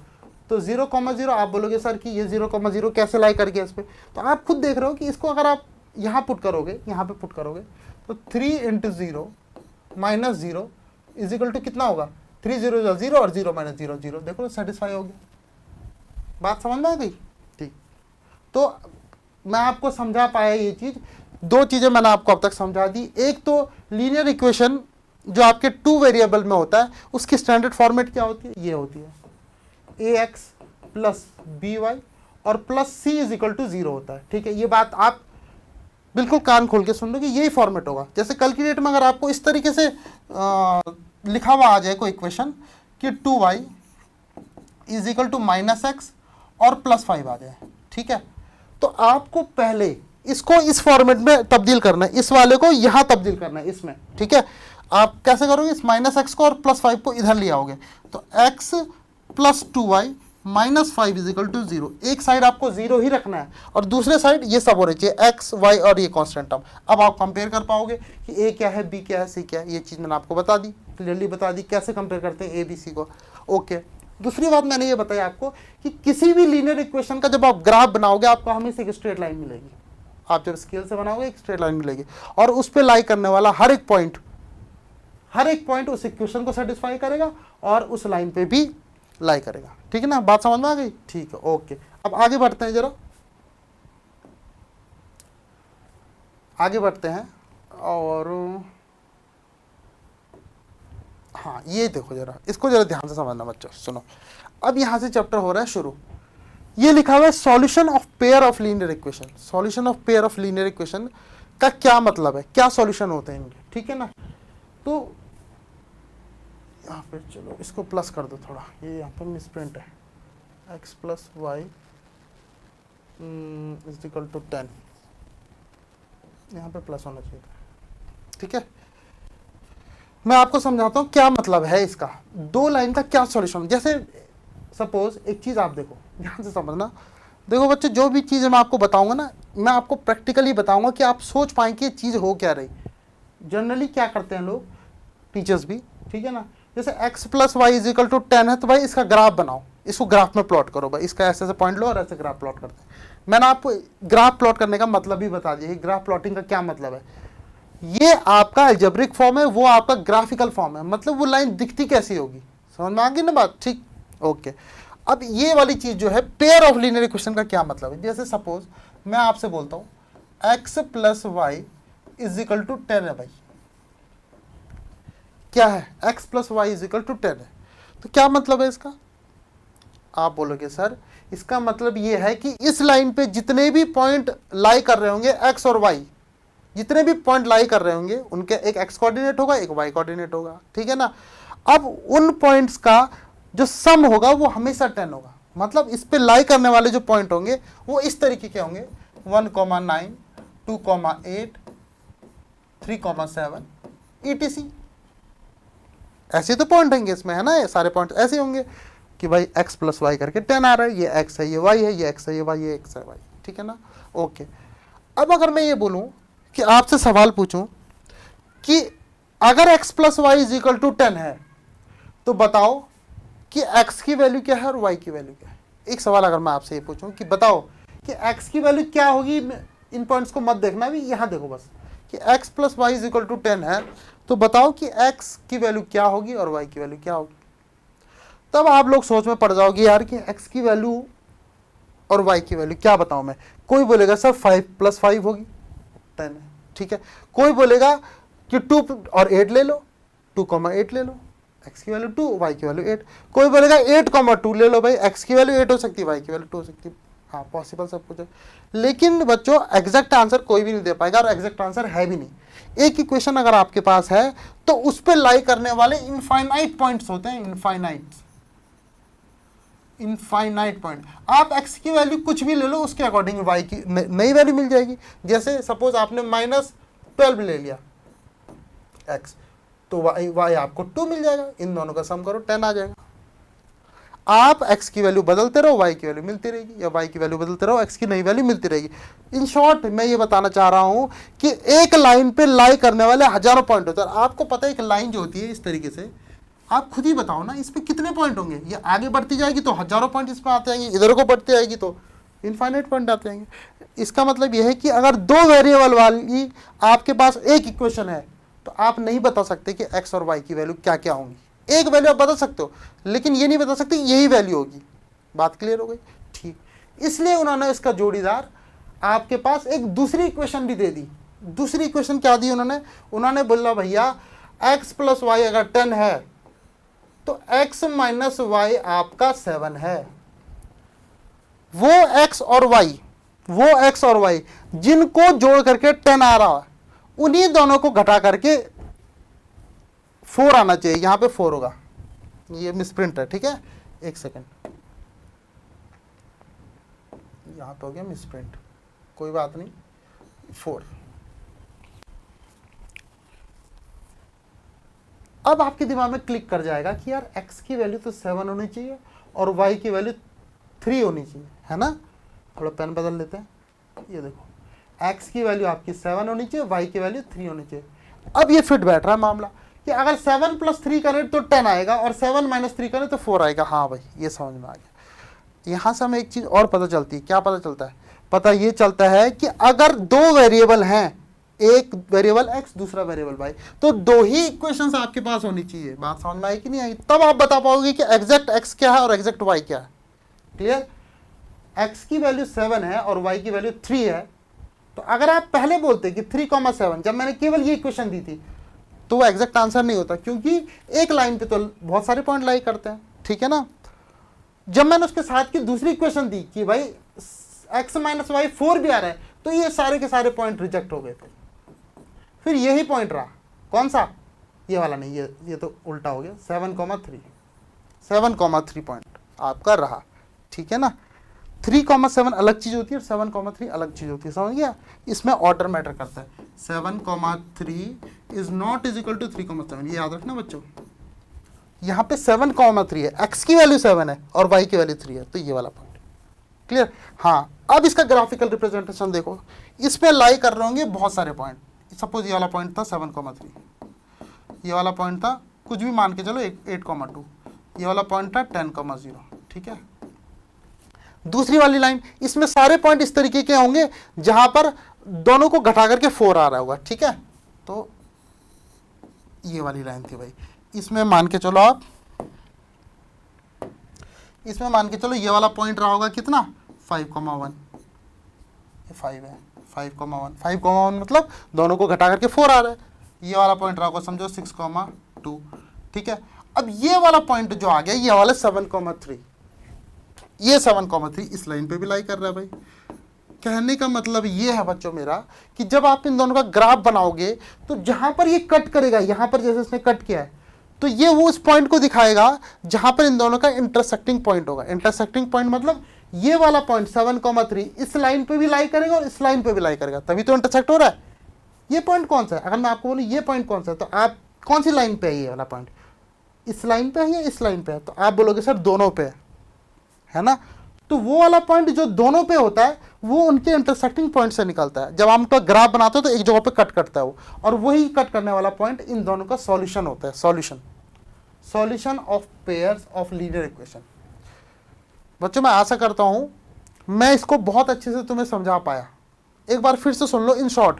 S1: तो 0,0 आप बोलोगे सर कि ये 0,0 कैसे लाई कर गया इस पर, तो आप खुद देख रहे हो कि इसको अगर आप यहाँ पुट करोगे, यहाँ पे पुट करोगे तो 3 × 0 - 0 = कितना होगा, 3 0 0 और 0 - 0 0, देखो सेटिस्फाई हो गया, बात समझ में आ गई, ठीक। तो मैं आपको समझा पाया ये चीज, 2 चीजें मैंने आपको अब तक समझा दी। एक तो लीनियर इक्वेशन जो आपके 2 वेरिएबल में होता है उसकी स्टैंडर्ड फॉर्मेट क्या होती है, ये होती है ax + by और +c = 0 होता है, ठीक है। ये बात आप बिल्कुल कान खोल के सुन लो कि यही फॉर्मेट होगा। जैसे कल की डेट में अगर आपको इस तरीके से लिखा हुआ आ जाए कोई इक्वेशन कि 2y = -x और +5 आ जाए, ठीक है, तो आपको पहले इसको इस फॉर्मेट में तब्दील करना है, इस वाले को यहां तब्दील करना है इसमें, ठीक है। आप कैसे करोगे, इस -x को और +5 को इधर ले आओगे, तो x + 2y - 5 = 0, एक साइड आपको 0 ही रखना है और दूसरे साइड ये सब हो रही चाहिए x y और ये कांस्टेंट टर्म। अब आप कंपेयर कर पाओगे कि a क्या है, b क्या है, c क्या है, ये चीज मैंने आपको बता दी, क्लियरली बता दी कैसे कंपेयर करते हैं a b c को, ओके। दूसरी बात मैंने ये बताया आपको कि किसी भी लीनियर इक्वेशन का जब आप ग्राफ बनाओगे आपको हमेशा एक स्ट्रेट लाइन मिलेगी, आप जब स्केल से बनाओगे एक स्ट्रेट लाइन मिलेगी और उस पर लाई करने वाला हर एक पॉइंट उस इक्वेशन को सेटिस्फाई करेगा और उस लाइन पे भी लाई करेगा, ठीक है ना, बात समझ में आ गई, ठीक है, ओके। अब आगे बढ़ते हैं, जरा आगे बढ़ते हैं और हाँ ये देखो जरा, इसको जरा ध्यान से समझना बच्चों, सुनो। अब यहां से चैप्टर हो रहा है शुरू, ये लिखा हुआ है solution of pair of linear equation. Solution of pair of linear equation का क्या मतलब है, क्या सॉल्यूशन होते हैं इनके, ठीक है ना। तो यहाँ पे चलो इसको प्लस कर दो थोड़ा, ये यहाँ पर मिसप्रिंट है, x + y is equal to 10, यहाँ पे प्लस होना चाहिए था, ठीक है। मैं आपको समझाता हूँ क्या मतलब है इसका, दो लाइन का क्या सॉल्यूशन। जैसे सपोज एक चीज आप देखो, ध्यान से समझना। देखो बच्चे, जो भी चीज़ मैं आपको बताऊंगा ना, मैं आपको प्रैक्टिकली बताऊंगा कि आप सोच पाएं कि ये चीज़ हो क्या रही। जनरली क्या करते हैं लोग, टीचर्स भी, ठीक है ना, जैसे x plus y is equal to 10 है, तो भाई इसका ग्राफ बनाओ, इसको ग्राफ में प्लॉट करो भाई, इसका ऐसे ऐसे पॉइंट लो और ऐसे ग्राफ प्लॉट करते हैं। मैंने आपको ग्राफ प्लॉट करने का मतलब भी बता दिया, ग्राफ प्लॉटिंग का क्या मतलब है। ये आपका अलजेब्रिक फॉर्म है, वो आपका ग्राफिकल फॉर्म है, मतलब वो लाइन दिखती कैसी होगी, समझ में आ गई ना बात, ठीक, ओके। अब ये वाली चीज जो है, पेयर ऑफ लीनियर इक्वेशन का क्या मतलब है। जैसे सपोज मैं आपसे बोलता हूं x plus y is equal to 10 है भाई, क्या है, x plus y is equal to 10 है, तो क्या मतलब है इसका। आप बोलोगे सर इसका मतलब ये है कि इस लाइन पे जितने भी पॉइंट लाई कर रहे होंगे x और y, जितने भी पॉइंट लाई कर रहे होंगे उनके एक x कोऑर्डिनेट होगा, एक y कोऑर्डिनेट होगा, ठीक है ना। अब उन पॉइंट्स का जो सम होगा वो हमेशा 10 होगा, मतलब इस पे लाई करने वाले जो पॉइंट होंगे वो इस तरीके के होंगे, 1,9, 2,8, 3,7 etc। ऐसे तो पॉइंट होंगे इसमें, है ना, ये सारे पॉइंट ऐसे होंगे कि भाई x प्लस वाई करके 10 आ रहा है, ये x है, ये y है, ये x है, ये y, ये x है, y, ठीक है ना, ओके। अब अगर मैं ये बोलूं कि आपसे सवाल पूछूं कि अगर x plus y is equal to 10 है, तो बताओ कि x की वैल्यू क्या है और y की वैल्यू क्या है। एक सवाल अगर मैं आपसे ये पूछूं कि बताओ कि x की वैल्यू क्या होगी, इन पॉइंट्स को मत देखना भी, यहां देखो बस, कि x plus y is equal to 10 है, तो बताओ कि x की वैल्यू क्या होगी और y की वैल्यू क्या होगी। तब आप लोग सोच में पड़ जाओगे यार कि x की वैल्यू और y की वैल्यू क्या बताऊं मैं। कोई बोलेगा सर 5 प्लस 5 होगी 10 है, ठीक है। कोई बोलेगा कि 2 और 8 ले लो, 2,8 ले लो, x की वैल्यू 2, y की वैल्यू 8। कोई बोलेगा 8,2 ले लो भाई, x की वैल्यू 8 हो सकती है, y की वैल्यू 2 हो सकती है। हाँ, पॉसिबल सब कुछ है, लेकिन बच्चों एग्जैक्ट आंसर कोई भी नहीं दे पाएगा, और एग्जैक्ट आंसर है भी नहीं। एक इक्वेशन अगर आपके पास है तो उस पर लाई करने वाले इनफाइनाइट पॉइंट्स होते हैं, इनफाइनाइट पॉइंट। आप x की वैल्यू कुछ भी ले लो, उसके अकॉर्डिंग y की नई वैल्यू मिल जाएगी। जैसे सपोज आपने -12 ले लिया x, तो y आपको 2 मिल जाएगा, इन दोनों का सम करो 10 आ जाएगा। आप x की वैल्यू बदलते रहो, y की वैल्यू मिलती रहेगी, या y की वैल्यू बदलते रहो, x की नई वैल्यू मिलती रहेगी। इन शॉर्ट मैं ये बताना चाह रहा हूं कि एक लाइन पे लाई करने वाले हजारों पॉइंट होते हैं। आपको पता है एक लाइन जो होती है इस तरीके से, आप खुद ही बताओ ना, इस पे कितने पॉइंट होंगे। ये आगे बढ़ती जाएगी तो हजारों पॉइंट इस पर आते जाएंगे, इधर को बढ़ती जाएगी तो इनफाइनाइट पॉइंट आते जाएंगे। इसका मतलब यह है कि अगर दो वेरिएबल वाली आपके पास एक इक्वेशन है, तो आप नहीं बता सकते कि x और y की वैल्यू क्या क्या होंगी। एक वैल्यू आप बता सकते हो, लेकिन ये नहीं बता सकते यही वैल्यू होगी। बात क्लियर हो गई, ठीक। इसलिए उन्होंने इसका जोड़ीदार आपके पास एक दूसरी इक्वेशन भी दे दी। दूसरी इक्वेशन क्या दी उन्होंने बोला भैया x प्लस वाई अगर 10 है तो x माइनस वाई आपका 7 है। वो x और y जिनको जोड़ करके 10 आ रहा है, उन्हीं दोनों को घटा करके 4 आना चाहिए। यहां पे 4 होगा, ये मिसप्रिंट है, ठीक है, एक सेकेंड, यहां पे हो गया मिसप्रिंट, कोई बात नहीं, 4। अब आपके दिमाग में क्लिक कर जाएगा कि यार x की वैल्यू तो 7 होनी चाहिए और y की वैल्यू 3 होनी चाहिए, है ना। थोड़ा पेन बदल लेते हैं, ये देखो x की वैल्यू आपकी 7 होनी चाहिए, y की वैल्यू 3 होनी चाहिए। अब ये फिट बैठ रहा है मामला कि अगर 7 + 3 करें तो 10 आएगा और 7 - 3 करें तो 4 आएगा। हाँ भाई, ये समझ में आ गया। यहाँ से हमें एक चीज़ और पता चलती है। क्या पता चलता है? पता ये चलता है कि अगर दो वेरिएबल हैं, एक वेरिएबल x दूसरा वेरिएबल y, तो दो ही इक्वेशंस आपके पास होनी चाहिए। बात समझ में आई कि नहीं आई? तब आप बता पाओगे कि एग्जैक्ट x क्या है और एग्जैक्ट y क्या है। क्लियर? x की वैल्यू 7 है और y की वैल्यू 3 है, तो अगर आप पहले बोलते कि 3,7, जब मैंने केवल ये इक्वेशन दी थी, तो वो एग्जैक्ट आंसर नहीं होता, क्योंकि एक लाइन पे तो बहुत सारे पॉइंट लाई करते हैं, ठीक है ना। जब मैंने उसके साथ की दूसरी इक्वेशन दी कि भाई x - y 4 भी आ रहा है, तो ये सारे के सारे पॉइंट रिजेक्ट हो गए थे। फिर यही पॉइंट रहा, कौन सा? ये वाला नहीं, ये तो उल्टा हो गया। 7,3 पॉइंट आपका रहा, ठीक है ना। 3,7 अलग चीज होती है और 7,3 अलग चीज होती है, समझ गया? इसमें ऑर्डर मैटर करता है। 7,3 is not is equal to 3,7, ये याद रखना बच्चों। यहाँ पे 7,3 है, x की वैल्यू 7 है और y की वैल्यू 3 है, तो ये वाला पॉइंट क्लियर। हाँ, अब इसका ग्राफिकल रिप्रेजेंटेशन देखो, इसमें लाई कर रहे होंगे बहुत सारे पॉइंट। सपोज ये वाला पॉइंट था 7,3, ये वाला पॉइंट था कुछ भी मान के चलो 8,2, ये वाला पॉइंट था 10,0, ठीक है। दूसरी वाली लाइन, इसमें सारे पॉइंट इस तरीके के होंगे जहां पर दोनों को घटा करके 4 आ रहा होगा, ठीक है। तो ये वाली लाइन थी भाई। इसमें मान के चलो आप, इसमें मान के चलो ये वाला पॉइंट रहा होगा कितना, 5,1, ये 5 है, 5,1, 5,1 मतलब दोनों को घटा करके 4 आ रहा है। ये वाला पॉइंट रहा होगा समझो 6,2, ठीक है। अब ये वाला पॉइंट जो आ गया, ये वाला 7,3, ये 7,3 इस लाइन पे भी लाई कर रहा है भाई। कहने का मतलब ये है बच्चों मेरा कि जब आप इन दोनों का ग्राफ बनाओगे तो जहां पर ये कट करेगा, यहां पर जैसे इसने कट किया है, तो ये वो उस पॉइंट को दिखाएगा जहां पर इन दोनों का इंटरसेक्टिंग पॉइंट होगा। इंटरसेक्टिंग पॉइंट मतलब ये वाला पॉइंट 7,3 इस लाइन पे भी लाई करेगा और इस लाइन पे भी लाई करेगा, तभी तो इंटरसेक्ट हो रहा है। ये पॉइंट कौन सा है? अगर मैं आपको बोलूं ये पॉइंट कौन सा है, तो आप कौन सी लाइन पे है? ये वाला पॉइंट इस लाइन पे है या इस लाइन पे है? तो आप बोलोगे सर दोनों पे है ना। तो वो वाला पॉइंट जो दोनों पे होता है वो उनके इंटरसेक्टिंग पॉइंट से निकलता है। जब हम तो ग्राफ बनाते हो तो एक जगह पे कट करता है वो, और वही कट करने वाला पॉइंट इन दोनों का सॉल्यूशन होता है। Solution of pairs of linear equation. बच्चों मैं आशा करता हूं मैं इसको बहुत अच्छे से तुम्हें समझा पाया। एक बार फिर से सुन लो इन शॉर्ट।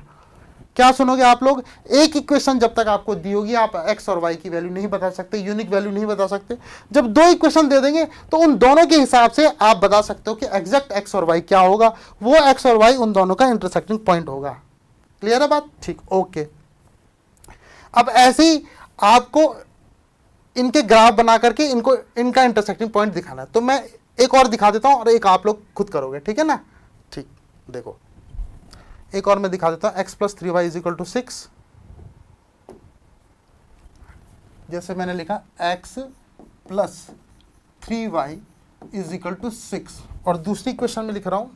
S1: क्या सुनोगे आप लोग? एक इक्वेशन जब तक आपको दी होगी आप x और y की वैल्यू नहीं बता सकते, यूनिक वैल्यू नहीं बता सकते। जब दो इक्वेशन दे देंगे तो उन दोनों के हिसाब से आप बता सकते हो कि एग्जैक्ट x और y क्या होगा। वो x और y उन दोनों का इंटरसेक्टिंग पॉइंट होगा। क्लियर है बात? ठीक, ओके। अब ऐसे ही आपको इनके ग्राफ बना करके इनको इनका इंटरसेक्टिंग पॉइंट दिखाना है। तो मैं एक और दिखा देता हूं और एक आप लोग खुद करोगे, ठीक है ना? ठीक, देखो एक और मैं दिखा देता हूं। x + 3y = 6, जैसे मैंने लिखा x + 3y = 6, और दूसरी क्वेश्चन में लिख रहा हूं।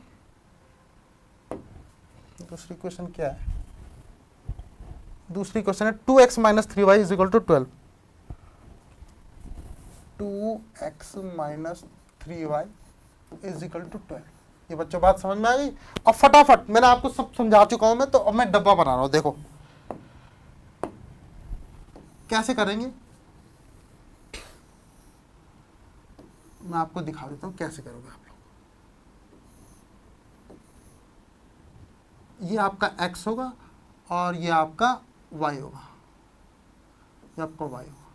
S1: दूसरी क्वेश्चन क्या है? दूसरी क्वेश्चन है 2x - 3y = 12। 2x - 3y = 12। ये बच्चों बात समझ में आ गई? अब फटाफट, मैंने आपको सब समझा चुका हूं मैं, तो अब मैं डब्बा बना रहा हूं। देखो कैसे करेंगे, मैं आपको दिखा देता हूं कैसे करोगे आप लोग। ये आपका x होगा और ये आपका y होगा, ये आपका y होगा,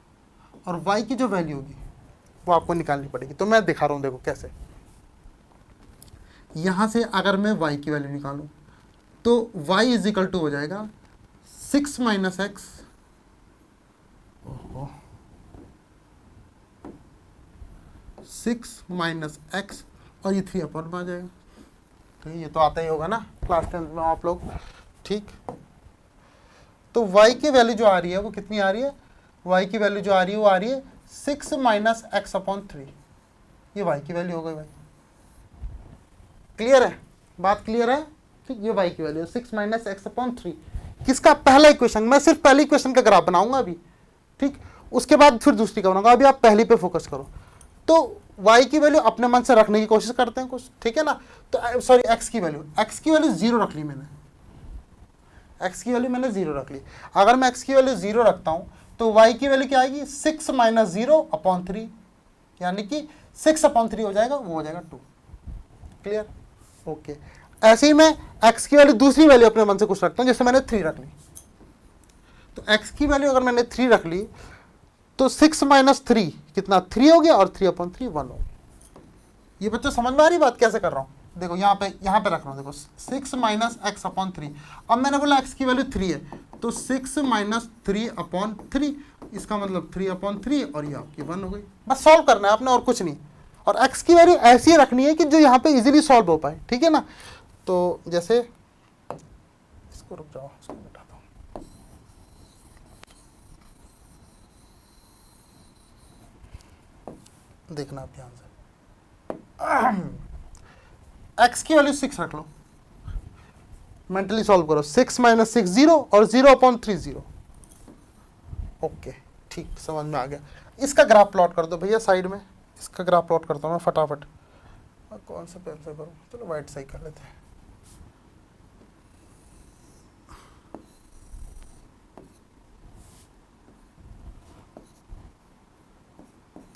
S1: और y की जो वैल्यू होगी वो आपको निकालनी पड़ेगी। तो मैं दिखा रहा हूं, देखो कैसे। यहां से अगर मैं y की वैल्यू निकालूं तो y = हो जाएगा 6 - x, 6 - x, और ये 3 अपॉन में आ जाएगा। तो ये तो आता ही होगा ना क्लास 10 में आप लोग, ठीक। तो y की वैल्यू जो आ रही है वो कितनी आ रही है? y की वैल्यू जो आ रही है वो आ रही है 6 - x/3। ये y की वैल्यू हो गई भाई। क्लियर है? बात क्लियर है? ठीक, ये y की वैल्यू 6 - x/3। किसका? पहला इक्वेशन। मैं सिर्फ पहली इक्वेशन का ग्राफ बनाऊंगा अभी, ठीक। उसके बाद फिर दूसरी का बनाऊंगा। अभी आप पहली पे फोकस करो। तो y की वैल्यू अपने मन से रखने की कोशिश करते हैं कुछ, ठीक है ना। तो सॉरी, x की वैल्यू 0 रख ली मैंने। x की वैल्यू मैंने 0 रख ली। अगर मैं x की वैल्यू 0 रखता हूं तो y की वैल्यू क्या आएगी? 6 - 0/3, यानी कि 6/3 हो जाएगा, वो हो जाएगा 2। क्लियर? ओके। ऐसे ही मैं x की वैल्यू दूसरी वैल्यू अपने मन से कुछ रखता हूं, जैसे मैंने 3 रख ली। तो x की वैल्यू अगर मैंने 3 रख ली तो 6 - 3 कितना? 3 हो गया, और 3/3 1 हो गया। ये बच्चों समझ में आ रही बात कैसे कर रहा हूं? देखो यहाँ पे रख रहा हूं। देखो 6 - x/3। अब मैंने बोला x की वैल्यू 3 है, तो 6 - 3/3, इसका मतलब 3/3, और ये आपकी 1 हो गई। बस सॉल्व करना है आपने, और कुछ नहीं। और x की वैल्यू ऐसी रखनी है कि जो यहाँ पे इजीली सॉल्व हो पाए, ठीक है ना। तो जैसे इसको रुक जाओ, इसको मिटाता हूँ। देखना आप ध्यान से। x की वैल्यू 6 रख लो, मेंटली सॉल्व करो, 6 माइनस 6 0 और 0/3 0। ओके ठीक, समझ में आ गया। इसका ग्राफ प्लॉट कर दो भैया साइड में, इसका ग्राफ प्लॉट करता हूँ मैं फटाफट। कौन सा पेन से करूँ, चलो वाइट सही कर लेते हैं।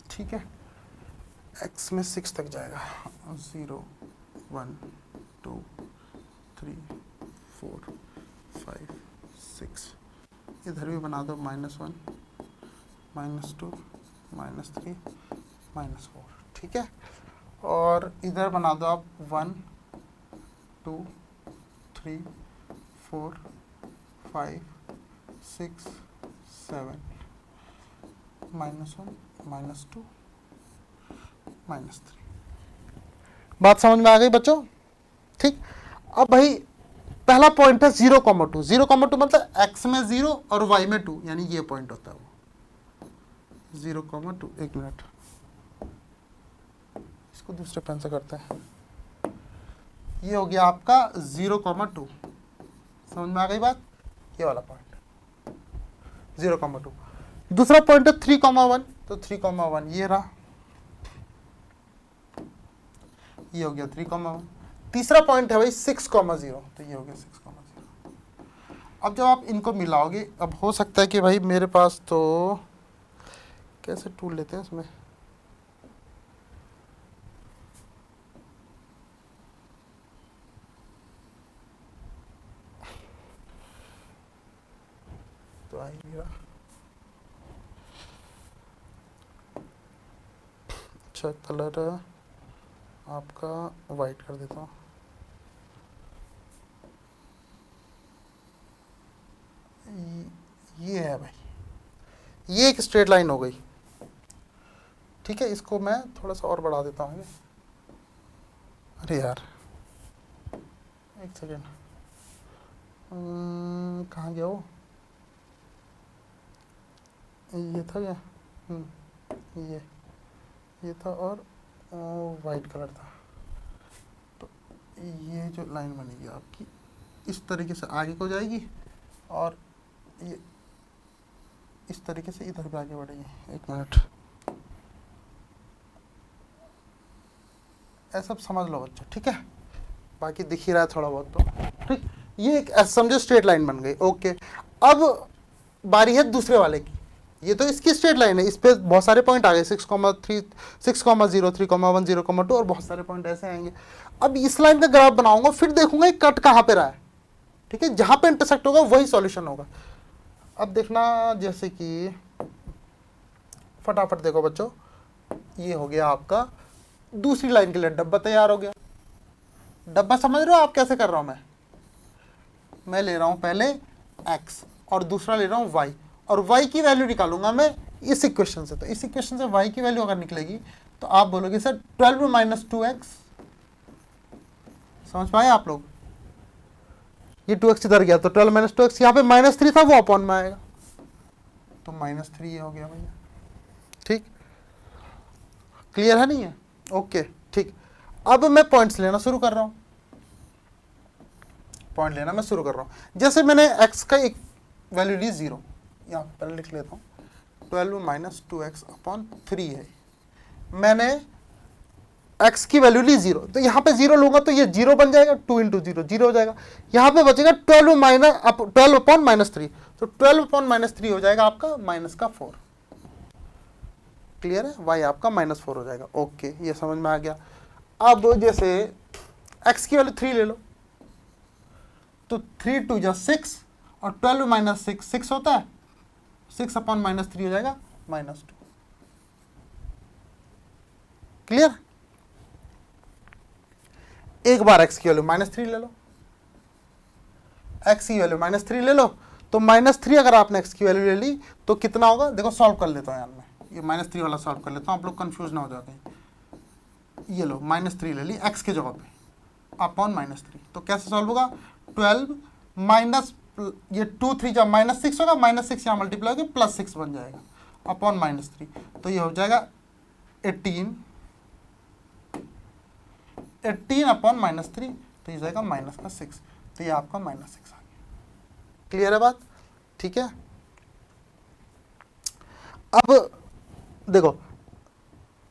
S1: ठीक है, x में 6 तक जाएगा, 0 1 2 3 4 5 6, इधर भी बना दो -1 -2 -3 -4, ठीक है। और इधर बना दो आप 1 2 3 4 5 6 7 -1 -2 -3। बात समझ में आ गई बच्चों? ठीक। अब भाई पहला पॉइंट है 0,2, 0,2 मतलब x में 0 और y में 2, यानी ये पॉइंट होता है वो 0,2। एक मिनट, इसको दूसरे पेन से करते हैं। ये हो गया आपका 0,2, समझ में आ गई बात? ये वाला पॉइंट 0,2। दूसरा पॉइंट है 3,1, तो 3,1 ये रहा, ये हो गया 3,1। तीसरा पॉइंट है भाई 6,0, तो ये हो गया 6,0। अब जब आप इनको मिलाओगे, अब हो सकता है कि भाई मेरे पास तो कैसे टूल लेते हैं इसमें, तो आई मेरा, अच्छा कलर आपका वाइट कर देता हूँ। ये है भाई, ये एक स्ट्रेट लाइन हो गई, ठीक है। इसको मैं थोड़ा सा और बढ़ा देता हूँ। अरे यार एक सेकेंड, कहाँ गया वो, ये था क्या, ये था और वाइट कलर था। तो ये जो लाइन बनेगी आपकी इस तरीके से आगे को जाएगी और ये इस तरीके से इधर भी आगे बढ़ेगी। एक मिनट, ऐसा सब समझ लो बच्चों, ठीक है। बाकी दिख ही रहा है थोड़ा बहुत तो, ठीक। ये एक समझो स्ट्रेट लाइन बन गई, ओके। अब बारी है दूसरे वाले की, ये तो इसकी स्ट्रेट लाइन है, इस पे बहुत सारे पॉइंट आ गए, 6,3 6,0 3,1 0,2 और बहुत सारे पॉइंट ऐसे आएंगे। अब इस लाइन का ग्राफ बनाऊंगा, फिर देखूंगा कट कहाँ पे रहा है, ठीक है। जहां पे इंटरसेक्ट होगा वही सॉल्यूशन होगा। अब देखना, जैसे कि फटाफट देखो बच्चों, ये हो गया आपका दूसरी लाइन के लिए डब्बा तैयार हो गया। डब्बा समझ रहे हो आप कैसे कर रहा हूं मैं ले रहा हूं पहले x और दूसरा ले रहा हूं y, और y की वैल्यू निकालूंगा मैं इस इक्वेशन से। तो इस इक्वेशन से y की वैल्यू अगर निकलेगी तो आप बोलोगे सर 12 - 2x, समझ पाए आप लोग? ये 2x इधर गया तो 12 - 2x, यहाँ पे -3 था वो अपॉन में आएगा, तो -3 ये हो गया भैया, ठीक। क्लियर है नहीं है? ओके ठीक। अब मैं पॉइंट्स लेना शुरू कर रहा हूं, पॉइंट लेना मैं शुरू कर रहा हूं। जैसे मैंने x का एक वैल्यू ली 0, यहाँ पहले लिख लेता हूँ, 12 - 2x अपॉन 3 है। मैंने x की वैल्यू ली 0, तो यहाँ पे 0 लूंगा तो ये 0 बन जाएगा, 2 × 0 0 हो जाएगा। यहाँ पे बचेगा 12 अपॉन -3, तो 12 अपॉन -3 हो जाएगा आपका -4। क्लियर है? y आपका -4 हो जाएगा, ओके, ये समझ में आ गया। अब जैसे x की वैल्यू 3 ले लो, तो 3 × 2 = 6 और 12 - 6 6 होता है, 6 अपॉन -3 हो जाएगा -2। क्लियर? एक बार x की वैल्यू -3 ले लो, x की वैल्यू -3 ले लो, तो -3 अगर आपने x की वैल्यू ले ली तो कितना होगा, देखो सॉल्व कर लेता हूँ यार मैं, ये -3 वाला सॉल्व कर लेता हूँ, आप लोग कंफ्यूज ना हो जाते हैं। ये लो -3 ले ली x के जगह पे अपॉन -3, तो कैसे सॉल्व होगा, 12 माइनस ये 2 3 जब -6 होगा, -6 यहाँ मल्टीप्लाई होगा +6 बन जाएगा अपॉन -3, तो ये हो जाएगा 18 18/-3, तो ये जाएगा माइनस का 6, तो ये आपका -6 आ गया। क्लियर है बात? ठीक है। अब देखो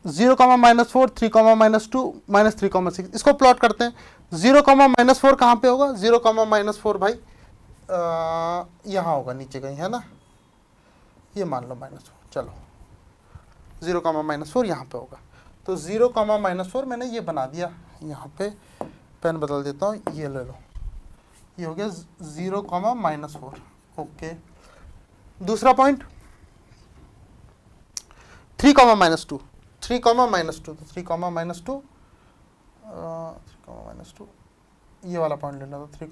S1: 0, -4, 3, -2, -3, -6, इसको प्लॉट करते हैं। 0, -4 कहाँ पे होगा? 0, -4 भाई यहाँ होगा नीचे कहीं, है ना, ये मान लो -4, चलो 0, -4 यहाँ पे होगा। तो 0, -4 मैंने ये बना दिया, यहाँ पे पेन बदल देता हूँ, ये ले लो, ये हो गया 0, -4। ओके, दूसरा पॉइंट 3, -2, 3, -2, तो 3, -2, 3, -2, ये वाला पॉइंट ले लो, 3,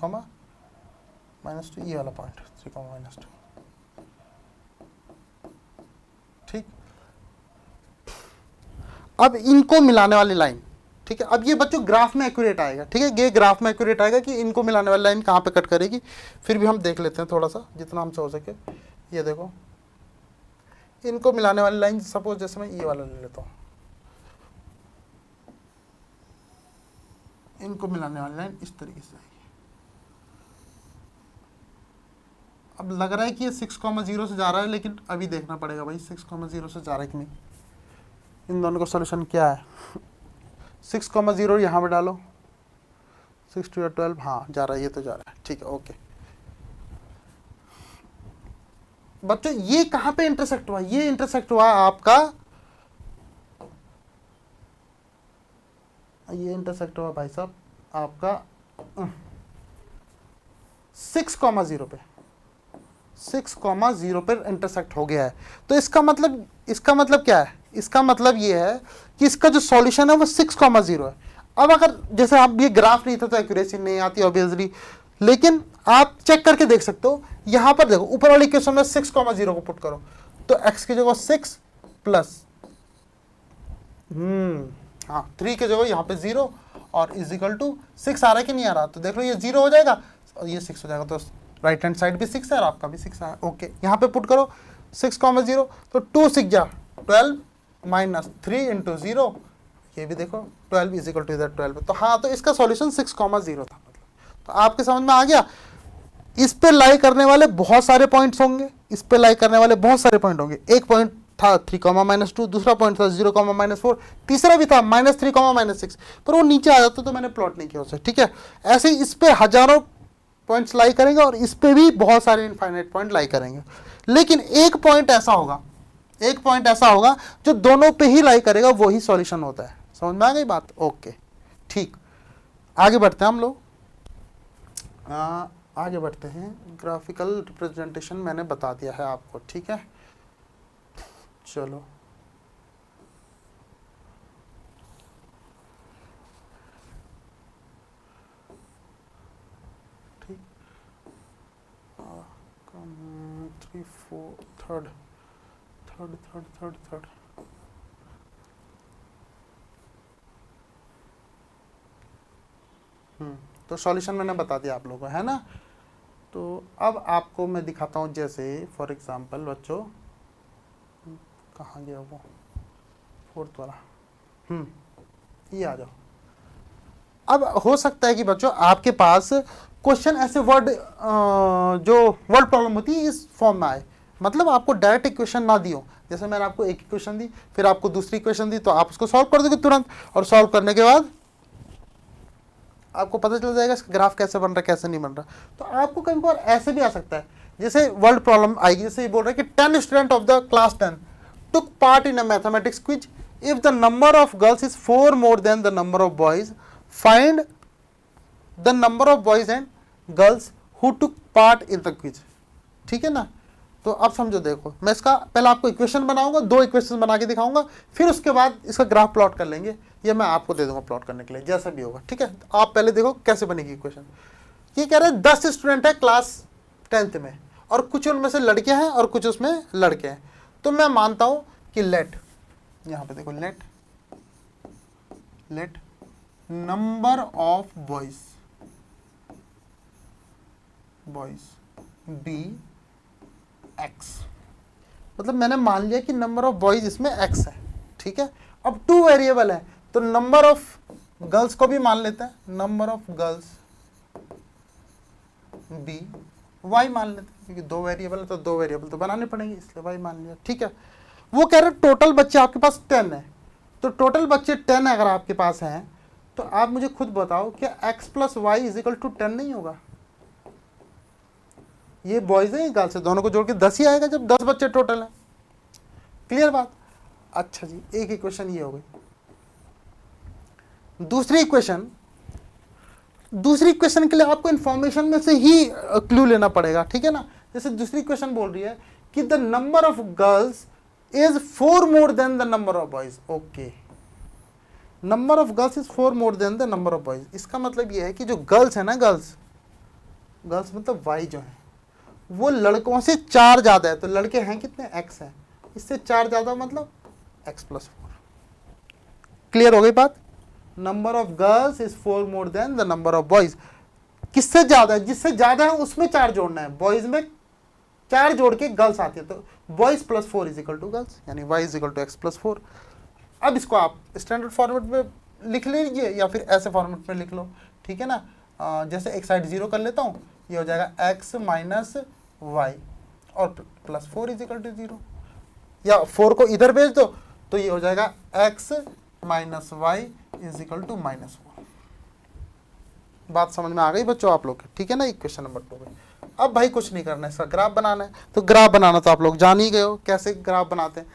S1: -2, ये वाला पॉइंट 3, -2, ठीक। अब इनको मिलाने वाली लाइन, ठीक है, अब ये बच्चों ग्राफ में एक्यूरेट आएगा, ठीक है, ये ग्राफ में एक्यूरेट आएगा कि इनको मिलाने वाली लाइन कहाँ पे कट करेगी, फिर भी हम देख लेते हैं थोड़ा सा जितना हमसे हो सके। ये देखो, इनको मिलाने वाली लाइन, सपोज जैसे मैं ये वाला ले लेता हूँ, इनको मिलाने वाली लाइन इस तरीके से आएगी। अब लग रहा है कि ये 6,0 से जा रहा है, लेकिन अभी देखना पड़ेगा भाई 6,0 से जा रहा है कि नहीं। इन दोनों का सॉल्यूशन क्या है? 6,0 यहाँ पे डालो, 6 2 12, हाँ जा रहा है, ये तो जा रहा है, ठीक है, ओके। बच्चों ये कहाँ पे इंटरसेक्ट हुआ? ये इंटरसेक्ट हुआ आपका, ये इंटरसेक्ट हुआ भाई साहब आपका 6,0 पे, 6,0 पर इंटरसेक्ट हो गया है। तो इसका मतलब क्या है? इसका मतलब ये है कि इसका जो सॉल्यूशन है वो 6,0 है। अब अगर जैसे आप, ये ग्राफ नहीं था तो एक्यूरेसी नहीं आती ऑब्वियसली, लेकिन आप चेक करके देख सकते हो। यहां पर देखो ऊपर वाली इक्वेशन में 6,0 को पुट करो तो x की जगह 6 प्लस 3 की जगह यहाँ पे 0 और इज इक्वल टू 6 आ रहा है कि नहीं आ रहा? तो देख लो ये 0 हो जाएगा और ये 6 हो जाएगा, तो राइट हैंड साइड भी 6 है और आपका भी 6 है। ओके, यहाँ पे पुट करो 6,0, तो 2 6 जा 12 माइनस 3 इंटू 0, ये भी देखो 12 इज इक्वल टू इधर 12। तो हाँ, तो इसका सॉल्यूशन 6,0 था। मतलब तो आपके समझ में आ गया। इस पे लाई करने वाले बहुत सारे पॉइंट्स होंगे, इस पे लाई करने वाले बहुत सारे पॉइंट होंगे। एक पॉइंट था 3, -2, दूसरा पॉइंट था 0, -4, तीसरा भी था -3, -6, पर वो नीचे आ जाता तो मैंने प्लॉट नहीं किया उसे, ठीक है। ऐसे ही इस पे हजारों पॉइंट्स लाई करेंगे और इस पे भी बहुत सारे इनफाइनाइट पॉइंट लाई करेंगे, लेकिन एक पॉइंट ऐसा होगा जो दोनों पे ही लाई करेगा, वही सॉल्यूशन होता है। समझ में आ गई बात? ओके, ठीक, आगे बढ़ते हैं हम लोग। आगे बढ़ते हैं। ग्राफिकल रिप्रेजेंटेशन मैंने बता दिया है आपको, ठीक है। चलो ठीक, 3 4 थर्ड। तो सॉल्यूशन मैंने बता दिया आप लोगों को, है ना। तो अब आपको मैं दिखाता हूँ, जैसे फॉर एग्जांपल बच्चों, कहाँ गया वो 4th वाला, ये आ जाओ। अब हो सकता है कि बच्चों आपके पास क्वेश्चन ऐसे जो वर्ड प्रॉब्लम होती है इस फॉर्म में आए, मतलब आपको डायरेक्ट इक्वेशन ना दी हो। जैसे मैंने आपको एक इक्वेशन दी, फिर आपको दूसरी इक्वेशन दी, तो आप उसको सॉल्व कर दोगे तुरंत, और सॉल्व करने के बाद आपको पता चल जाएगा इसका ग्राफ कैसे बन रहा है, कैसे नहीं बन रहा। तो आपको कभी बार ऐसे भी आ सकता है, जैसे वर्ड प्रॉब्लम आएगी, जैसे ये बोल रहा है कि 10 student of the class 10 took part in a mathematics quiz. If the number of girls is 4 more than the number of boys, find the number of boys and girls who took part in the quiz. ठीक है ना। तो अब समझो, देखो मैं इसका पहले आपको इक्वेशन बनाऊंगा, 2 इक्वेशन बना के दिखाऊंगा, फिर उसके बाद इसका ग्राफ प्लॉट कर लेंगे, ये मैं आपको दे दूंगा प्लॉट करने के लिए, जैसा भी होगा, ठीक है। आप पहले देखो कैसे बनेगी इक्वेशन। ये कह रहे हैं 10 स्टूडेंट है क्लास 10th में, और कुछ उनमें से लड़कियां हैं और कुछ उसमें लड़के हैं। तो मैं मानता हूं कि लेट, यहां पे देखो, let number of boys be x, मतलब मैंने मान लिया कि नंबर ऑफ बॉयज इसमें एक्स है, ठीक है। अब 2 वेरिएबल है, तो नंबर ऑफ गर्ल्स को भी मान लेते हैं, number of girls be y मान लेते हैं, क्योंकि दो वेरिएबल है तो दो वेरिएबल तो बनाने पड़ेंगे, इसलिए वाई मान लिया। ठीक है, वो कह रहे टोटल बच्चे आपके पास 10 है, तो टोटल बच्चे 10 अगर आपके पास हैं तो आप मुझे खुद बताओ क्या x plus y is equal to 10 नहीं होगा? ये बॉयज है गर्ल्स है, दोनों को जोड़ के 10 ही आएगा जब 10 बच्चे टोटल है। क्लियर बात? अच्छा जी, एक इक्वेशन ये हो गई। दूसरी इक्वेशन के लिए आपको इंफॉर्मेशन में से ही क्लू लेना पड़ेगा, ठीक है ना। जैसे दूसरी इक्वेशन बोल रही है कि the number of girls is 4 more than the number of boys. Okay, number of girls is 4 more than the number of boys. इसका मतलब ये है कि जो गर्ल्स है ना, गर्ल्स मतलब वाई जो है वो लड़कों से 4 ज्यादा है, तो लड़के हैं कितने? x है, इससे 4 ज्यादा मतलब x प्लस 4। क्लियर हो गई बात? Number of girls is 4 more than the number of boys. किससे ज्यादा है? जिससे ज्यादा है उसमें 4 जोड़ना है, बॉयज में 4 जोड़ के गर्ल्स आती है, तो boys plus 4 is equal to girls, यानी y is equal to x plus 4। अब इसको आप स्टैंडर्ड फॉर्मेट में लिख लीजिए या फिर ऐसे फॉर्मेट में लिख लो, ठीक है ना। जैसे एक साइड 0 कर लेता हूँ, ये हो जाएगा x माइनस वाई और प्लस 4 इज इक्वल टू 0, या 4 को इधर भेज दो तो ये हो जाएगा x minus y is equal to minus 4। बात समझ में आ गई बच्चों आप लोग के? ठीक है ना, इक्वेशन नंबर 2 में। अब भाई कुछ नहीं करना है, इसका ग्राफ बनाना है, तो ग्राफ बनाना तो आप लोग जान ही गए हो कैसे ग्राफ बनाते हैं।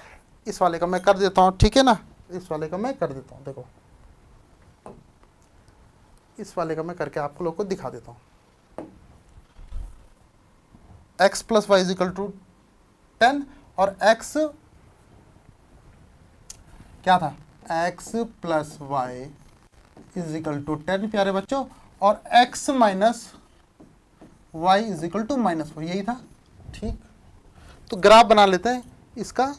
S1: इस वाले का मैं कर देता हूँ, ठीक है ना, इस वाले का मैं कर देता हूँ। देखो इस वाले का मैं करके आप लोग को दिखा देता हूँ। x plus y is equal to 10 और x क्या था? x plus y is equal to 10 प्यारे बच्चों, और x minus y is equal to minus 4, यही था। ठीक, तो ग्राफ बना लेते हैं इसका।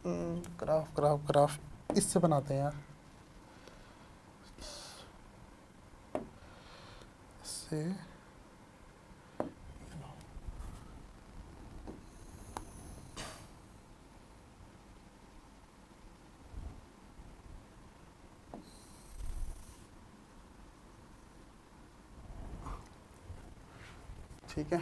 S1: ग्राफ इससे बनाते हैं यार, इससे ठीक है।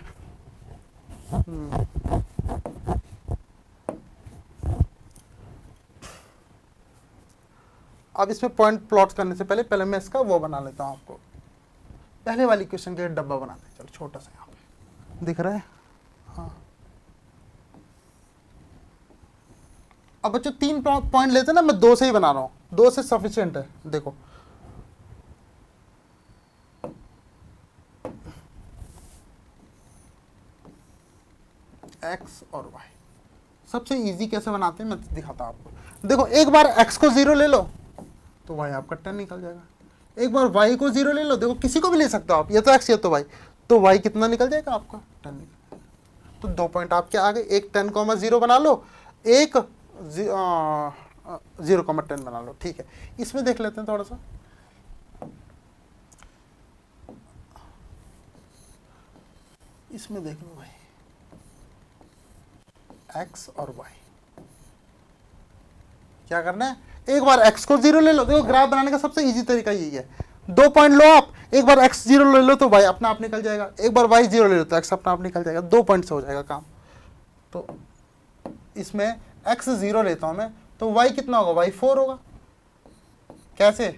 S1: अब इसमें पॉइंट प्लॉट करने से पहले मैं इसका वो बना लेता हूँ आपको। पहले वाली क्वेश्चन के डब्बा बनाते हैं, चलो छोटा सा यहाँ पे दिख रहा है। हाँ, अब बच्चों 3 पॉइंट लेते हैं ना, मैं 2 से ही बना रहा हूँ, 2 से सफिशिएंट है। देखो x और y सबसे इजी कैसे बनाते हैं मैं दिखाता हूँ आपको। देखो एक बार x को 0 ले लो तो y आपका 10 निकल जाएगा, एक बार y को 0 ले लो, देखो किसी को भी ले सकते हो आप, ये तो x ये तो y, तो y कितना निकल जाएगा आपका? 10 निकल जाएगा। तो 2 पॉइंट आपके आ गए, एक 10,0 बना लो, एक 0,10 बना लो। ठीक है, इसमें देख लेते हैं थोड़ा सा। इसमें देख लो भाई x और y, क्या करना है? एक बार x को 0 ले लो, देखो ग्राफ बनाने का सबसे इजी तरीका यही है। 2 पॉइंट लो आप, एक बार x 0 ले लो तो y अपना आप निकल जाएगा, एक बार y 0 ले लो तो x अपना आप निकल जाएगा, 2 पॉइंट से हो जाएगा काम। तो इसमें x 0 लेता हूं मैं, तो y कितना होगा? y 4 होगा। कैसे?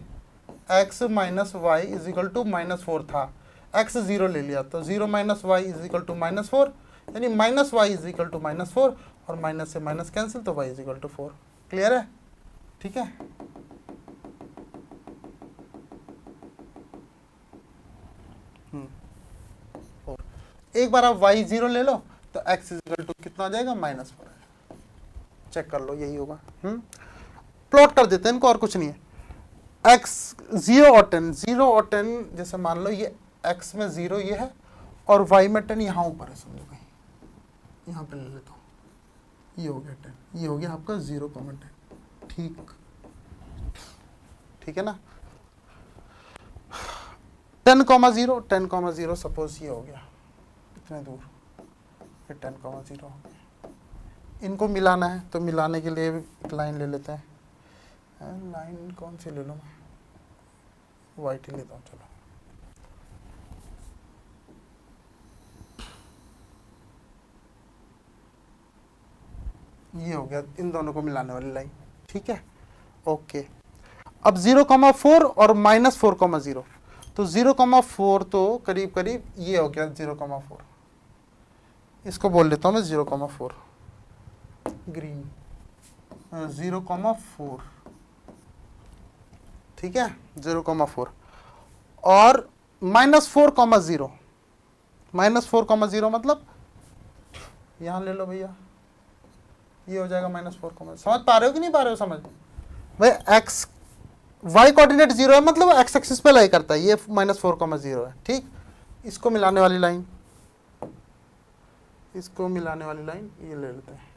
S1: x minus y is equal to minus 4 था, x 0 ले लिया तो 0 minus y is equal to minus 4, यानी minus y is equal to minus 4, और माइनस से माइनस कैंसिल तो y is equal to 4। Clear है? ठीक है, एक बार आप y 0 ले लो तो x इज इक्वल टू कितना आ जाएगा? माइनस 4। चेक कर लो, यही होगा। प्लॉट कर देते हैं इनको, और कुछ नहीं है। x 0 और 10, 0 और 10 जैसे मान लो ये x में 0 ये है और y में 10 यहाँ ऊपर है, समझो कहीं यहाँ पे ले लेता हूँ, ये हो गया 10, ये हो गया आपका 0,10। ठीक, ठीक है ना। 10,0, 10,0 सपोज ये हो गया इतने दूर, फिर 10,0 हो गया। इनको मिलाना है तो मिलाने के लिए एक लाइन ले लेते हैं। लाइन कौन सी ले लूँ मैं? वाइट ही लेता हूँ, चलो। ये हो गया इन दोनों को मिलाने वाली लाइन, ठीक है, ओके। अब 0,4 और -4,0, तो 0,4 तो करीब करीब ये हो गया 0,4, इसको बोल लेता हूँ मैं 0,4 ग्रीन, 0,4, ठीक है, 0,4 और -4,0, -4,0 मतलब यहाँ ले लो भैया, ये हो जाएगा -4, समझ पा रहे हो कि नहीं पा रहे हो? समझ भाई, एक्स वाई कोऑर्डिनेट 0 है मतलब एक्स एक्सिस पे लाई करता है, ये -4,0 है, ठीक। इसको मिलाने वाली लाइन, इसको मिलाने वाली लाइन ये ले लेते हैं,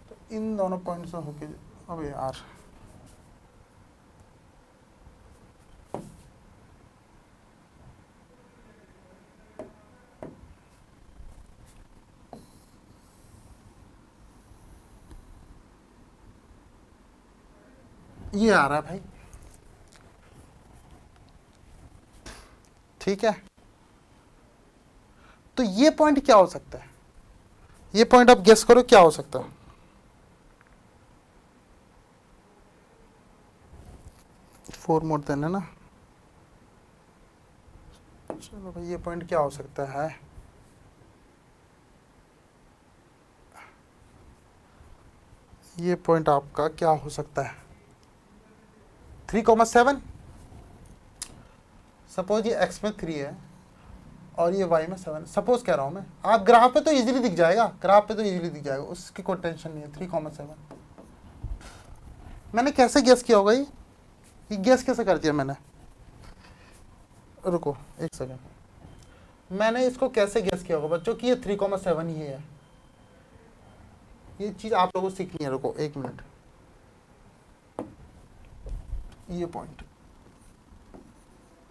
S1: तो इन दोनों पॉइंट से होके, अबे यार ये आ रहा है भाई, ठीक है। तो ये पॉइंट क्या हो सकता है? ये पॉइंट आप गेस करो क्या हो सकता है? फोर मोर देन है ना, चलो भाई ये पॉइंट क्या हो सकता है? ये पॉइंट आपका क्या हो सकता है? 3,7, सपोज ये x में 3 है और ये y में 7, सपोज कह रहा हूं मैं, आप ग्राफ पे तो इजीली दिख जाएगा, ग्राफ पे तो इजीली दिख जाएगा, उसकी कोई टेंशन नहीं है। 3,7 मैंने कैसे गेस किया होगा? ये गेस कैसे कर दिया मैंने? रुको एक सेकंड, मैंने इसको कैसे गेस किया होगा बच्चों कि ये 3,7 ही है? ये चीज आप लोगों को सीखनी है, रुको एक मिनट। ये पॉइंट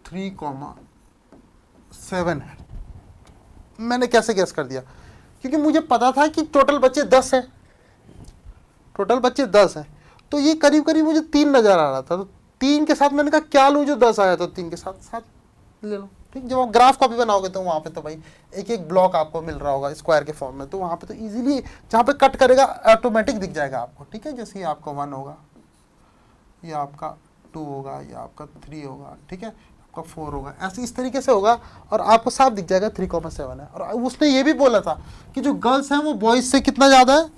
S1: 3,7 है, मैंने कैसे गेस कर दिया? क्योंकि मुझे पता था कि टोटल बच्चे 10 है, टोटल बच्चे 10 है, तो ये करीब करीब मुझे 3 नजर आ रहा था, तो 3 के साथ मैंने कहा क्या लूँ जो 10 आया, तो 3 के साथ 7 ले लो, ठीक। जब आप ग्राफ कॉपी बनाओगे तो वहाँ पे तो भाई एक एक ब्लॉक आपको मिल रहा होगा स्क्वायर के फॉर्म में, तो वहाँ पे तो इजीली जहाँ पे कट करेगा ऑटोमेटिक दिख जाएगा आपको, ठीक है। जैसे ये आपका 1 होगा, ये आपका 2 होगा, ये आपका 3 होगा, ठीक है, आपका 4 होगा, ऐसे इस तरीके से होगा और आपको साफ दिख जाएगा 3,7 है। और उसने ये भी बोला था कि जो गर्ल्स हैं वो बॉयज से कितना ज़्यादा है,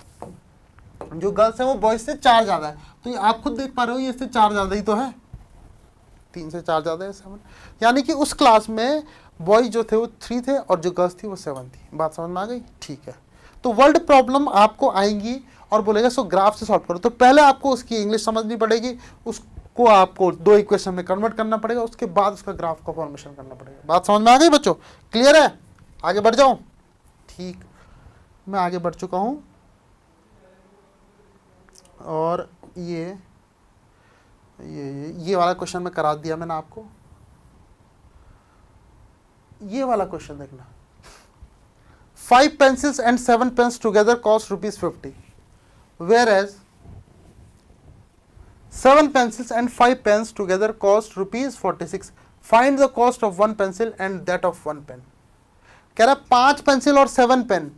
S1: जो गर्ल्स हैं वो बॉयज से 4 ज़्यादा है, तो ये आप खुद देख पा रहे हो ये इससे 4 ज़्यादा ही तो है, 3 से 4 ज़्यादा है 7, यानी कि उस क्लास में बॉयज जो थे वो 3 थे और जो गर्ल्स थी वो 7 थी। बात समझ में आ गई? ठीक है। तो वर्ल्ड प्रॉब्लम आपको आएंगी और बोलेगा सो ग्राफ से सॉल्व करो, तो पहले आपको उसकी इंग्लिश समझनी पड़ेगी, उसको आपको 2 इक्वेशन में कन्वर्ट करना पड़ेगा, उसके बाद उसका ग्राफ का फॉर्मेशन करना पड़ेगा। बात समझ में आ गई बच्चों? क्लियर है? आगे बढ़ जाऊं? ठीक, मैं आगे बढ़ चुका हूं और ये वाला क्वेश्चन मैं करा दिया मैंने आपको। ये वाला क्वेश्चन देखना, 5 pencils and 7 pens together cost ₹50, whereas 7 pencils and 5 pens together cost ₹46. Find the cost of 1 pencil and that of 1 pen. कह रहा 5 पेंसिल और 7 पेन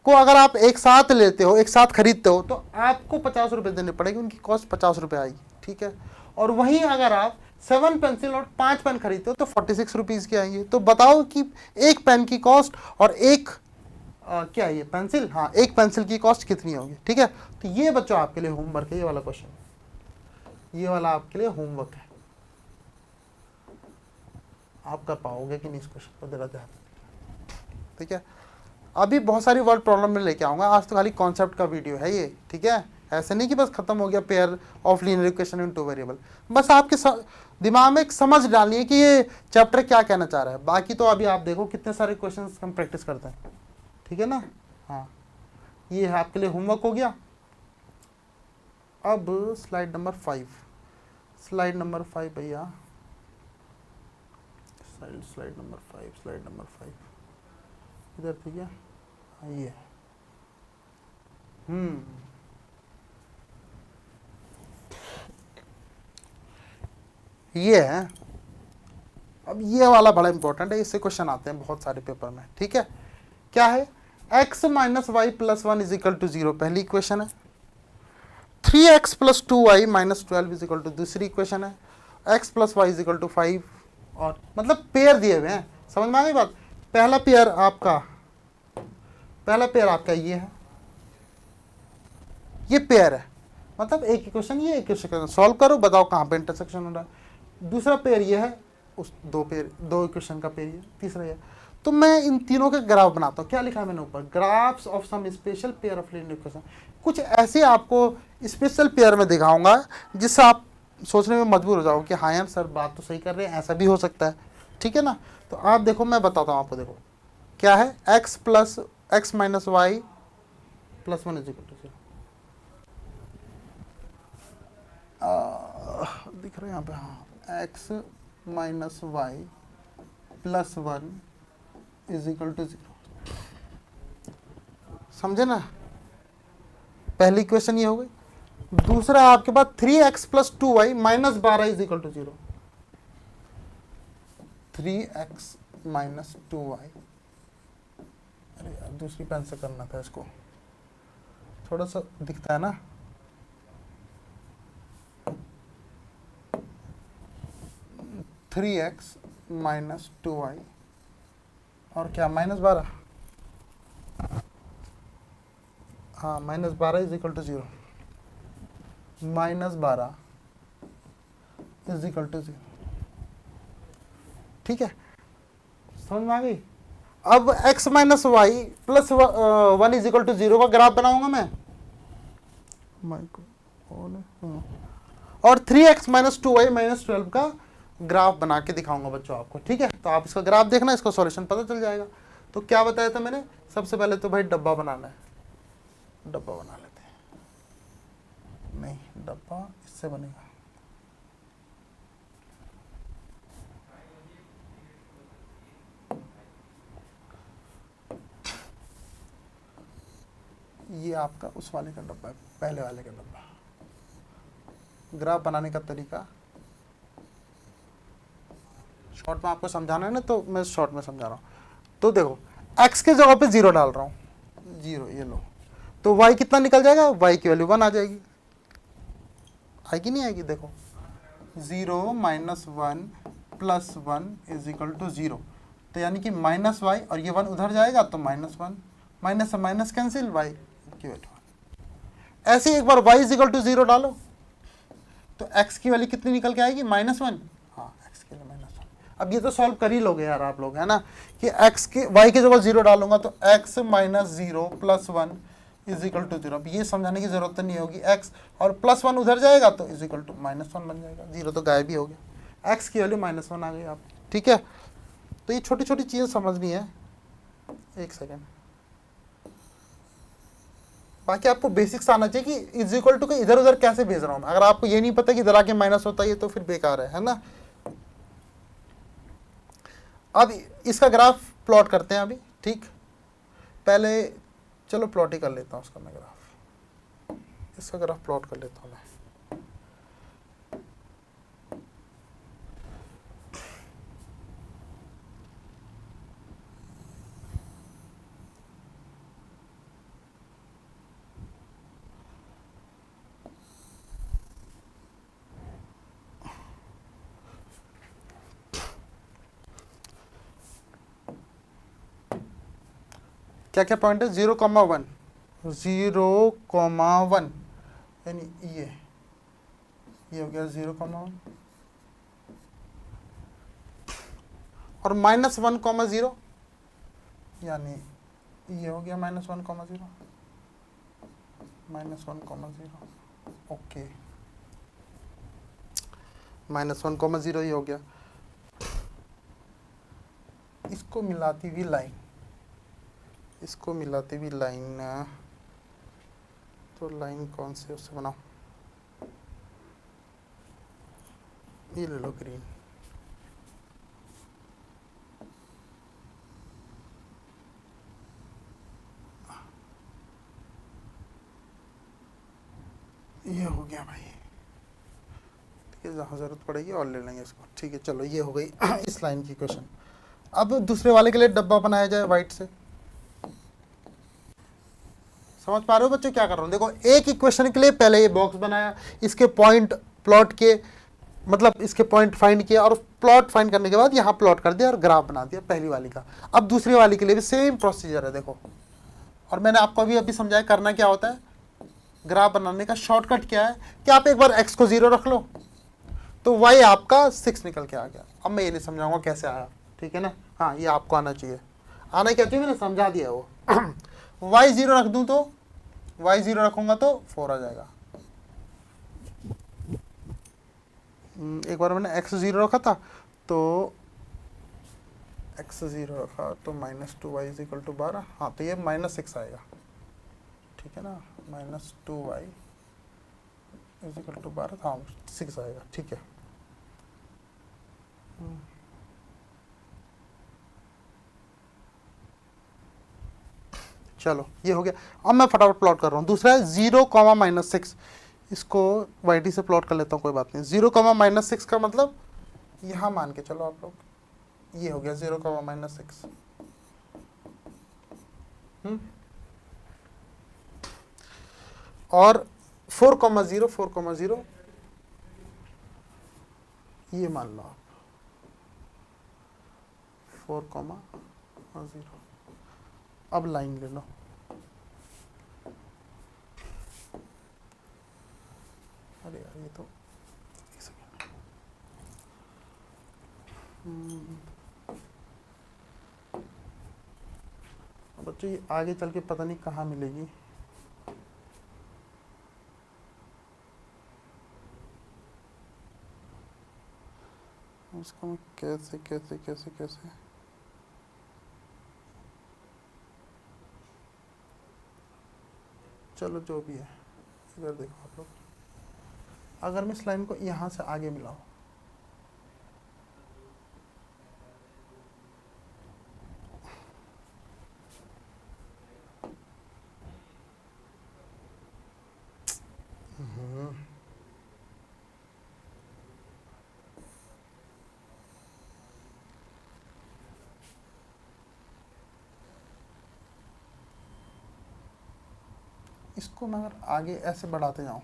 S1: को अगर आप एक साथ लेते हो, एक साथ खरीदते हो, तो आपको 50 रुपये देने पड़ेंगे, उनकी कॉस्ट 50 रुपये आएगी, ठीक है। और वहीं अगर आप 7 पेंसिल और 5 पेन खरीदते हो तो 46 रुपीज़ की आएंगी। तो बताओ कि एक पेन की कॉस्ट और एक क्या ये पेंसिल, हाँ एक पेंसिल की कॉस्ट कितनी होगी, ठीक है। तो ये बच्चों आपके लिए होमवर्क है, ये वाला क्वेश्चन, ये वाला आपके लिए होमवर्क है, आप कर पाओगे कि नहीं इस क्वेश्चन को, जरा ध्यान, ठीक है। अभी बहुत सारी वर्ड प्रॉब्लम में लेके आऊंगा, आज तो खाली कॉन्सेप्ट का वीडियो है ये, ठीक है। ऐसे नहीं कि बस खत्म हो गया pair of linear equation in 2 variable, बस आपके दिमाग में एक समझ डालनी है कि ये चैप्टर क्या कहना चाह रहा है। बाकी तो अभी आप देखो कितने सारे क्वेश्चन हम प्रैक्टिस करते हैं, ठीक है ना। हाँ, ये है आपके लिए होमवर्क हो गया। अब स्लाइड नंबर 5, स्लाइड नंबर 5 भैया, स्लाइड नंबर 5, स्लाइड नंबर 5 इधर थी क्या? ये ये है। अब ये वाला बड़ा इंपॉर्टेंट है, इससे क्वेश्चन आते हैं बहुत सारे पेपर में, ठीक है। क्या है, x minus y plus 1 is equal to 0 पहली इक्वेशन है, 3x plus 2y minus 12 is equal to दूसरी इक्वेशन है, x plus y is equal to 5, और मतलब पेयर दिए हुए हैं, समझ में आ गई बात। पहला पेयर आपका ये है, ये पेयर है, मतलब एक इक्वेशन ये एक इक्वेशन सॉल्व करो, बताओ कहाँ पे इंटरसेक्शन हो रहा है। दूसरा पेयर ये है, उस दो इक्वेशन का पेयर ये, तीसरा ये। तो मैं इन तीनों के ग्राफ बनाता हूँ। क्या लिखा है मैंने ऊपर, graphs of some special pair of linear equation. कुछ ऐसे आपको स्पेशल पेयर में दिखाऊंगा जिससे आप सोचने में मजबूर हो जाओ कि हाँ यार सर बात तो सही कर रहे हैं, ऐसा भी हो सकता है, ठीक है ना। तो आप देखो, मैं बताता हूँ आपको, देखो क्या है, x minus y plus 1 is equal to 0, दिख रहा है यहाँ पे, हाँ, x minus y plus 1 is equal to 0, समझे ना। पहली इक्वेशन ये हो गई। दूसरा आपके पास 3x plus 2y minus 12 is equal to 0, 3x minus 2y, अरे यार दूसरी पेन से करना था इसको, थोड़ा सा दिखता है ना। थ्री एक्स माइनस 2y और क्या माइनस 12, हाँ minus 12 is equal to 0, minus 12 is equal to 0, ठीक है, समझ में आ गई। अब x minus y plus 1 is equal to 0 का ग्राफ बनाऊंगा मैं, और 3x माइनस 2y माइनस 12 का ग्राफ बना के दिखाऊंगा बच्चों आपको, ठीक है। तो आप इसका ग्राफ देखना, इसका सॉल्यूशन पता चल जाएगा। तो क्या बताया था मैंने, सबसे पहले तो भाई डब्बा बनाना है, डब्बा बना लेते हैं, नहीं डब्बा इससे बनेगा, ये आपका उस वाले का डब्बा है, पहले वाले का डब्बा। ग्राफ बनाने का तरीका शॉर्ट में आपको समझाना है ना, तो मैं शॉर्ट में समझा रहा हूँ। तो देखो x के जगह पे 0 डाल रहा हूँ, 0 ये लो, तो y कितना निकल जाएगा, y की वैल्यू 1 आ जाएगी, आएगी नहीं आएगी, देखो 0 minus 1 plus 1 is equal to 0, तो यानी कि माइनस वाई, और ये 1 उधर जाएगा तो माइनस 1, माइनस से माइनस कैंसिल, y की वैल्यू 1। ऐसे ही एक बार y इज इक्वल टू 0 डालो, तो x की वैल्यू कितनी निकल के आएगी, माइनस 1, हाँ x के लिए माइनस 1। अब ये तो सॉल्व कर ही लोगे यार आप लोग, है ना, कि x के y की जगह 0 डालूंगा तो x minus 0 plus 1 is equal to 0। अब ये समझाने की जरूरत नहीं होगी, x और प्लस 1 उधर जाएगा तो इज इक्वल टू माइनस 1 बन जाएगा, 0 तो गायब ही हो गया, x की वैल्यू माइनस 1 आ गई आप, ठीक है। तो ये छोटी छोटी चीज़ें समझनी है, एक सेकेंड, बाकी आपको बेसिक्स आना चाहिए कि इज इक्वल टू का इधर उधर कैसे भेज रहा हूँ। अगर आपको ये नहीं पता कि इधर आके माइनस होता है तो फिर बेकार है ना। अब इसका ग्राफ प्लॉट करते हैं अभी, ठीक। पहले चलो प्लॉट ही कर लेता हूँ उसका मैं ग्राफ, इसका ग्राफ प्लॉट कर लेता हूँ मैं। क्या क्या पॉइंट है, 0,1, 0,1 यानी ये हो गया 0,1, और माइनस 1,0 यानी ये हो गया -1,0, -1,0, ओके, -1,0 ही हो गया। इसको मिलाती हुई लाइन, इसको मिलाती हुई लाइन, तो लाइन कौन सी उससे बनाओ, ये ले लो ग्रीन, ये हो गया भाई, ठीक है, जहाँ ज़रूरत पड़ेगी और ले लेंगे इसको। ठीक है, चलो ये हो गई इस लाइन की इक्वेशन। अब दूसरे वाले के लिए डब्बा बनाया जाए वाइट से। समझ पा रहे हो बच्चों क्या कर रहा हूँ? देखो, एक इक्वेशन के लिए पहले ये बॉक्स बनाया, इसके पॉइंट प्लॉट किए, मतलब इसके पॉइंट फाइंड किया, और प्लॉट फाइंड करने के बाद यहाँ प्लॉट कर दिया और ग्राफ बना दिया पहली वाली का। अब दूसरी वाली के लिए भी सेम प्रोसीजर है, देखो। और मैंने आपको अभी समझाया करना क्या होता है। ग्राफ बनाने का शॉर्टकट क्या है कि आप एक बार x को 0 रख लो तो y आपका 6 निकल के आ गया। अब मैं ये नहीं समझाऊंगा कैसे आया, ठीक है ना। हाँ, ये आपको आना चाहिए, आना क्या चाहिए, मैंने समझा दिया वो। y 0 रख दूं तो y 0 रखूंगा तो 4 आ जाएगा। एक बार मैंने x 0 रखा था तो x 0 रखा तो -2y = 12। हाँ, तो ये -6 आएगा, ठीक है ना। -2y = 12, हाँ 6 आएगा, ठीक है। चलो ये हो गया। अब मैं फटाफट प्लॉट कर रहा हूँ। दूसरा है 0, -6। इसको वाई से प्लॉट कर लेता हूँ, कोई बात नहीं। 0, -6 का मतलब यहाँ मान के चलो आप लोग, ये हो गया 0, -6। और 4, 0 ये मान लो आप, 4, 0। अब लाइन ले लो, अरे यार ये तो एक सेकेंड। बच्चों ये आगे चल के पता नहीं कहाँ मिलेगी। इसको मैं कैसे कैसे कैसे कैसे चलो जो भी है, इधर देखो आप लोग। अगर मैं इस लाइन को यहाँ से आगे मिलाऊं, इसको मैं अगर आगे ऐसे बढ़ाते जाऊं,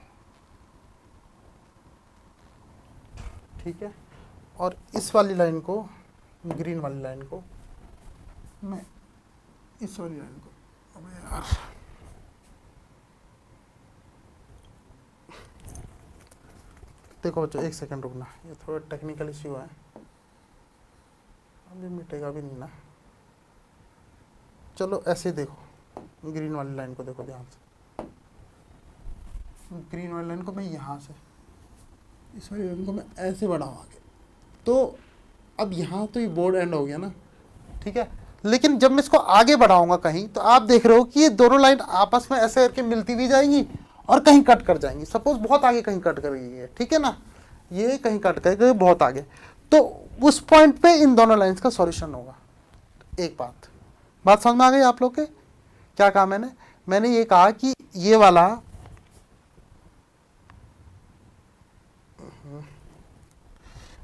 S1: ठीक है, और इस वाली लाइन को, ग्रीन वाली लाइन को मैं इस वाली लाइन को, अबे यार देखो बच्चों, एक सेकंड रुकना, ये थोड़ा टेक्निकल इश्यू है, अभी मिटेगा भी नहीं ना। चलो ऐसे देखो, ग्रीन वाली लाइन को देखो ध्यान से। ग्रीन वाली लाइन को मैं यहाँ से, इस वाली लाइन को मैं ऐसे बढ़ाऊँ आगे, तो अब यहाँ तो ये बोर्ड एंड हो गया ना, ठीक है। लेकिन जब मैं इसको आगे बढ़ाऊंगा कहीं, तो आप देख रहे हो कि ये दोनों लाइन आपस में ऐसे करके मिलती भी जाएंगी और कहीं कट कर जाएंगी। सपोज बहुत आगे कहीं कट कर गई है, ठीक है ना, ये कहीं कट कर गई बहुत आगे, तो उस पॉइंट पे इन दोनों लाइंस का सॉल्यूशन होगा। एक बात समझ में आ गई आप लोग के? क्या कहा मैंने ये कहा कि ये वाला,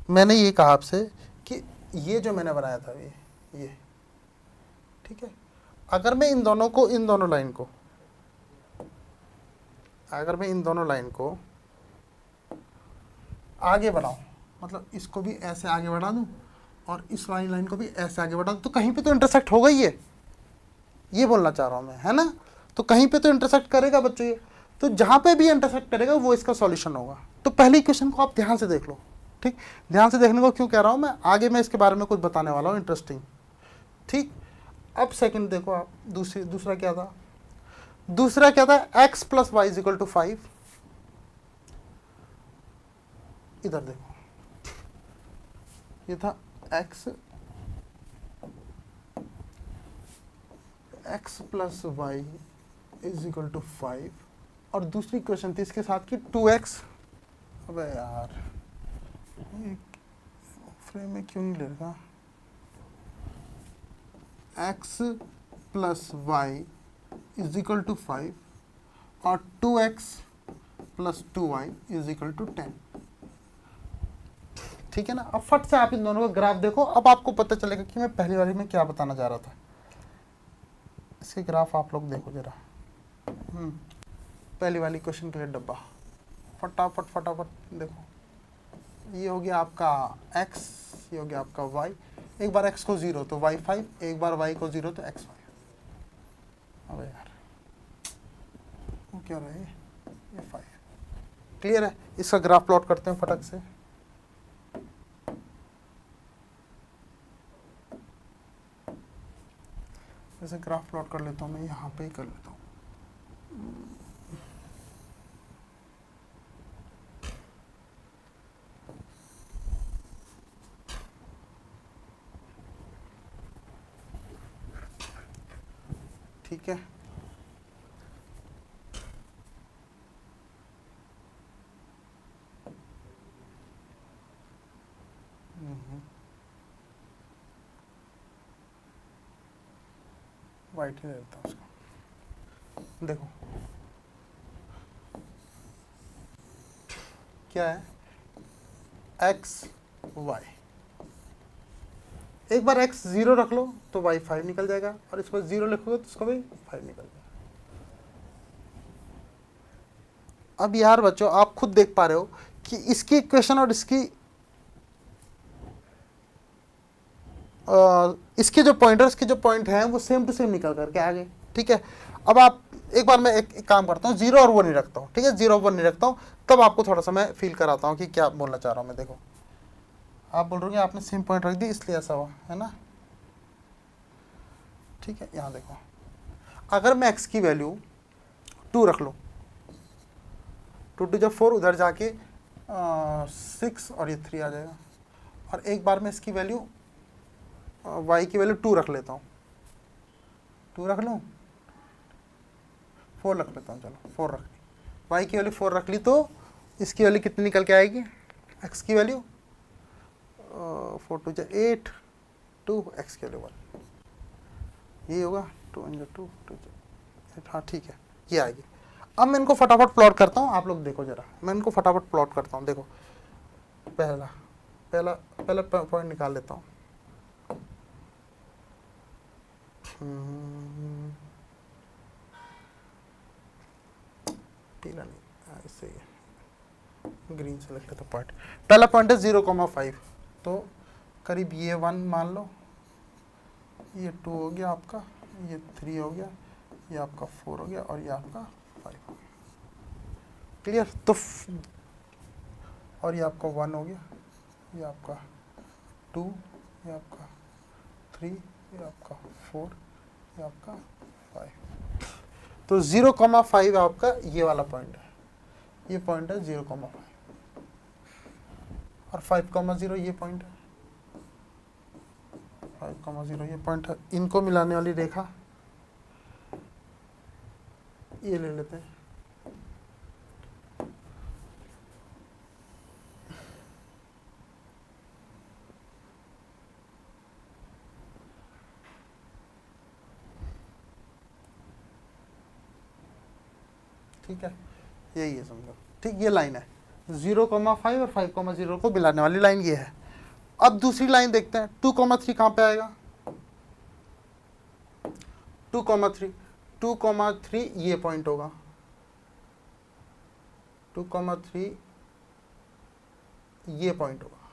S1: मैंने ये कहा आपसे कि ये जो मैंने बनाया था ये ठीक है, अगर मैं इन दोनों लाइन को आगे बढ़ाऊं, मतलब इसको भी ऐसे आगे बढ़ा दूं और इस वाली लाइन को भी ऐसे आगे बढ़ा दूं, तो कहीं पे तो इंटरसेक्ट होगा ही ये बोलना चाह रहा हूं मैं, है ना। तो कहीं पे तो इंटरसेक्ट करेगा बच्चों ये, तो जहां पे भी इंटरसेक्ट करेगा वो इसका सॉल्यूशन होगा। तो पहली इक्वेशन को आप ध्यान से देख लो, ठीक। ध्यान से देखने को क्यों कह रहा हूं मैं, आगे मैं इसके बारे में कुछ बताने वाला हूं इंटरेस्टिंग, ठीक। अब सेकंड देखो आप, दूसरा क्या था, x + y = 5। इधर देखो, ये था x + y = 5, और दूसरी इक्वेशन थी इसके साथ की 2x। अबे यार फ्रेम में क्यों नहीं ले रहा, x + y = 5 और 2x + 2y = 10। ठीक है ना। अब फट से आप इन दोनों का ग्राफ देखो, अब आपको पता चलेगा कि मैं पहली वाली में क्या बताना चाह रहा था। इसके ग्राफ आप लोग देखो जरा। पहली वाली क्वेश्चन के लिए डब्बा, फटाफट फटाफट देखो। ये हो गया आपका x, ये हो गया आपका y। एक बार x को 0 तो y 5, एक बार y को 0 तो x 5। अबे यार वो क्या रहा है, ये 5। क्लियर है। इसका ग्राफ प्लॉट करते हैं फटक से। जैसे ग्राफ प्लॉट कर लेता हूँ मैं, यहाँ पे ही कर लेता हूँ। ठीक है, वाइट ही रहता है उसका। देखो क्या है, x y। एक बार x 0 रख लो तो y 5 निकल जाएगा, और इस पर 0 लिखोगे तो इसका भी 5 निकल जाएगा। अब यार बच्चों आप खुद देख पा रहे हो कि इसकी इक्वेशन और इसके जो पॉइंटर्स के जो पॉइंट हैं वो सेम टू सेम निकल करके आ गए। ठीक है, अब आप एक बार मैं एक काम करता हूँ, 0 और 1 नहीं रखता हूँ। ठीक है, 0 और 1 नहीं रखता हूँ, तब आपको थोड़ा सा मैं फील कराता हूँ कि क्या बोलना चाह रहा हूँ मैं। देखो आप बोल रहे हो आपने सेम पॉइंट रख दी इसलिए ऐसा हुआ है ना। ठीक है, यहाँ देखो, अगर मैं x की वैल्यू 2 रख लूँ, 2 2 जब 4, उधर जाके 6 और ये 3 आ जाएगा। और एक बार मैं इसकी वैल्यू y की वैल्यू 2 रख लेता हूँ, 2 रख लूँ, 4 रख लेता हूँ, चलो 4 रख ली, y की वैल्यू 4 रख ली, तो इसकी वैल्यू कितनी निकल के आएगी, x की वैल्यू 4 2 8, 2, x की वैल्यू 1, ये होगा 2 2 2 8। हाँ ठीक है, ये आएगी। अब मैं इनको फटाफट प्लॉट करता हूँ, आप लोग देखो जरा, मैं इनको फटाफट प्लॉट करता हूँ। देखो पहला पॉइंट निकाल लेता हूँ। पीला नहीं, इससे ग्रीन से लिख लेता पॉइंट। पहला पॉइंट है 0,5, तो करीब ये 1 मान लो, ये 2 हो गया आपका, ये 3 हो गया, ये आपका 4 हो गया, और ये आपका 5 हो गया। क्लियर। तो और ये आपका 1 हो गया, ये आपका 2, ये आपका 3, ये आपका 4, ये आपका 5। तो 0,5 आपका ये वाला पॉइंट है, ये पॉइंट है 0,5, और 5,0 ये पॉइंट है, 5,0 ये पॉइंट है। इनको मिलाने वाली रेखा ये ले लेते हैं। ठीक है, यही है समझो। ठीक, ये लाइन है 0,5 और 5,0 को मिलाने वाली लाइन ये है। अब दूसरी लाइन देखते हैं, 2,3 कहाँ पे आएगा, 2,3 ये पॉइंट होगा, 2,3 ये पॉइंट होगा,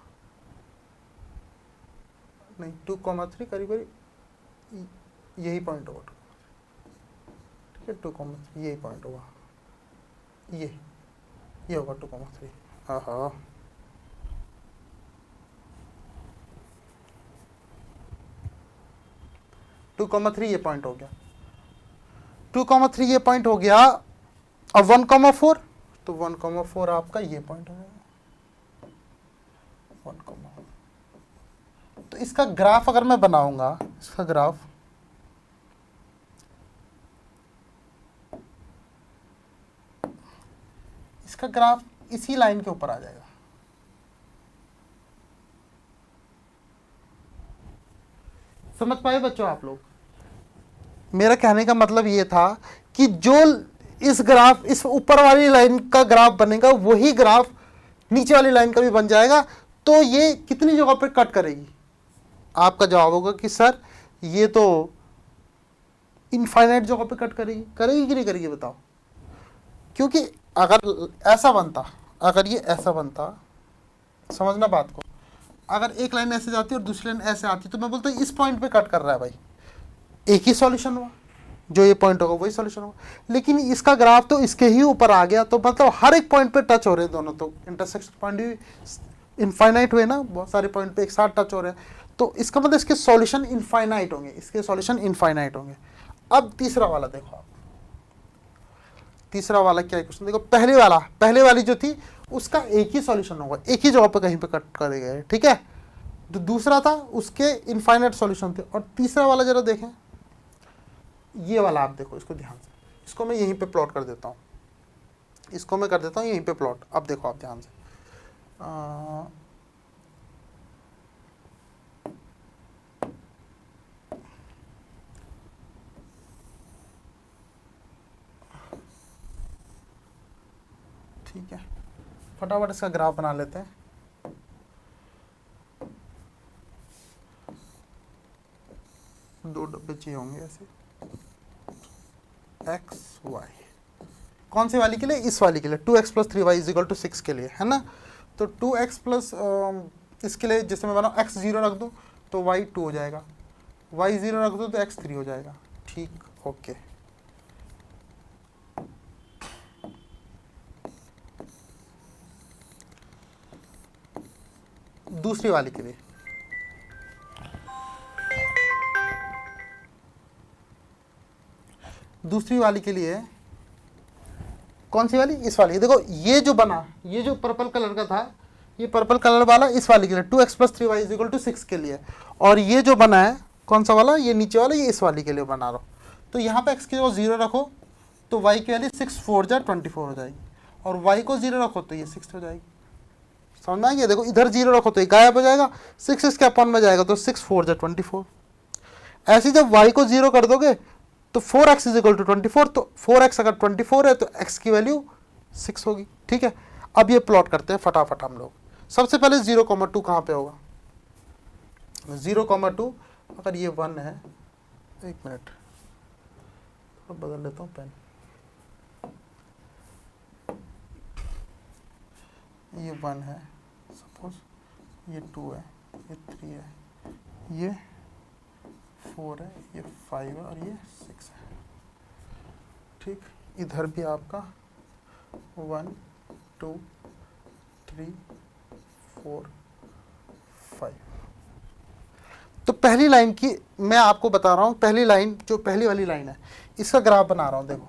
S1: नहीं 2,3 करीब करीब यही पॉइंट होगा। ठीक है, 2,3 यही पॉइंट होगा, ये होगा 2,3। हाँ 2,3 ये पॉइंट हो गया, 2,3 ये पॉइंट हो गया। अब 1,4, तो 1,4 आपका ये पॉइंट हो जाएगा, 1,4। तो इसका ग्राफ अगर मैं बनाऊंगा, इसका ग्राफ इसी लाइन के ऊपर आ जाएगा। समझ पाए बच्चों आप लोग? मेरा कहने का मतलब ये था कि जो इस ऊपर वाली लाइन का ग्राफ बनेगा, वही ग्राफ नीचे वाली लाइन का भी बन जाएगा। तो ये कितनी जगह पे कट करेगी? आपका जवाब होगा कि सर ये तो इनफाइनाइट जगह पे कट करेगी। करेगी कि नहीं करेगी बताओ? क्योंकि अगर ऐसा बनता, अगर ये ऐसा बनता, समझना बात को, अगर एक लाइन ऐसे जाती और दूसरी लाइन ऐसे आती तो मैं बोलता इस पॉइंट पे कट कर रहा है भाई, एक ही सॉल्यूशन हुआ, जो ये पॉइंट होगा वही सॉल्यूशन होगा। लेकिन इसका ग्राफ तो इसके ही ऊपर आ गया, तो मतलब हर एक पॉइंट पे टच हो रहे हैं दोनों, तो इंटरसेक्शन पॉइंट भी इनफाइनाइट हुए ना, बहुत सारे पॉइंट पे एक साथ टच हो रहे हैं, तो इसका मतलब इसके सॉल्यूशन इनफाइनाइट होंगे, इसके सॉल्यूशन इनफाइनाइट होंगे। अब तीसरा वाला देखो आप, तीसरा वाला क्या क्वेश्चन देखो, पहले वाली जो थी उसका एक ही सॉल्यूशन होगा, एक ही जगह पे कहीं पे कट करेगा, ठीक है। जो दूसरा था उसके इनफाइनाइट सॉल्यूशन थे। और तीसरा वाला जरा देखें, ये वाला आप देखो इसको ध्यान से, इसको मैं यहीं पे प्लॉट कर देता हूँ, इसको मैं कर देता हूँ यहीं पे प्लॉट। अब देखो आप ध्यान से, ठीक है, फटाफट इसका ग्राफ बना लेते हैं। दो डब्बे चाहिए होंगे ऐसे, एक्स वाई, कौन सी वाली के लिए? इस वाली के लिए, 2x + 3y = 6 के लिए, है ना। तो 2x प्लस इसके लिए जैसे मैं बनाऊँ x 0 रख दूँ तो y 2 हो जाएगा, y 0 रख दूँ तो x 3 हो जाएगा, ठीक, ओके। दूसरी वाली के लिए, दूसरी वाली के लिए कौन सी वाली? इस वाली। देखो ये जो बना, ये जो पर्पल कलर का था, ये पर्पल कलर वाला इस वाली के लिए 2x + 3y = 6 के लिए, और ये जो बना है कौन सा वाला, ये नीचे वाला, ये इस वाली के लिए बना रहा हूँ। तो यहाँ पे x की जगह 0 रखो तो y की वैल्यू 6 4 जा 24 हो जाएगी, और y को 0 रखो तो ये 6 हो जाएगी। समझ में आ गया? देखो इधर 0 रखो तो ये गायब हो जाएगा, 6 इसके अपन में जाएगा तो 6 4 जा 24। ऐसे जब y को 0 कर दोगे तो 4x = 24, तो 4x अगर 24 है तो x की वैल्यू 6 होगी, ठीक है। अब ये प्लॉट करते हैं फटाफट हम लोग। सबसे पहले 0,2 कहाँ पे होगा? 0,2 अगर ये 1 है, एक मिनट तो बदल लेता हूँ पेन, ये 1 है सपोज, ये 2 है, ये 3 है, ये 4 है, ये 5 है और ये 6 है, ठीक। इधर भी आपका 1 2 3 4 5। तो पहली लाइन की मैं आपको बता रहा हूँ, पहली लाइन जो पहली वाली लाइन है इसका ग्राफ बना रहा हूँ। देखो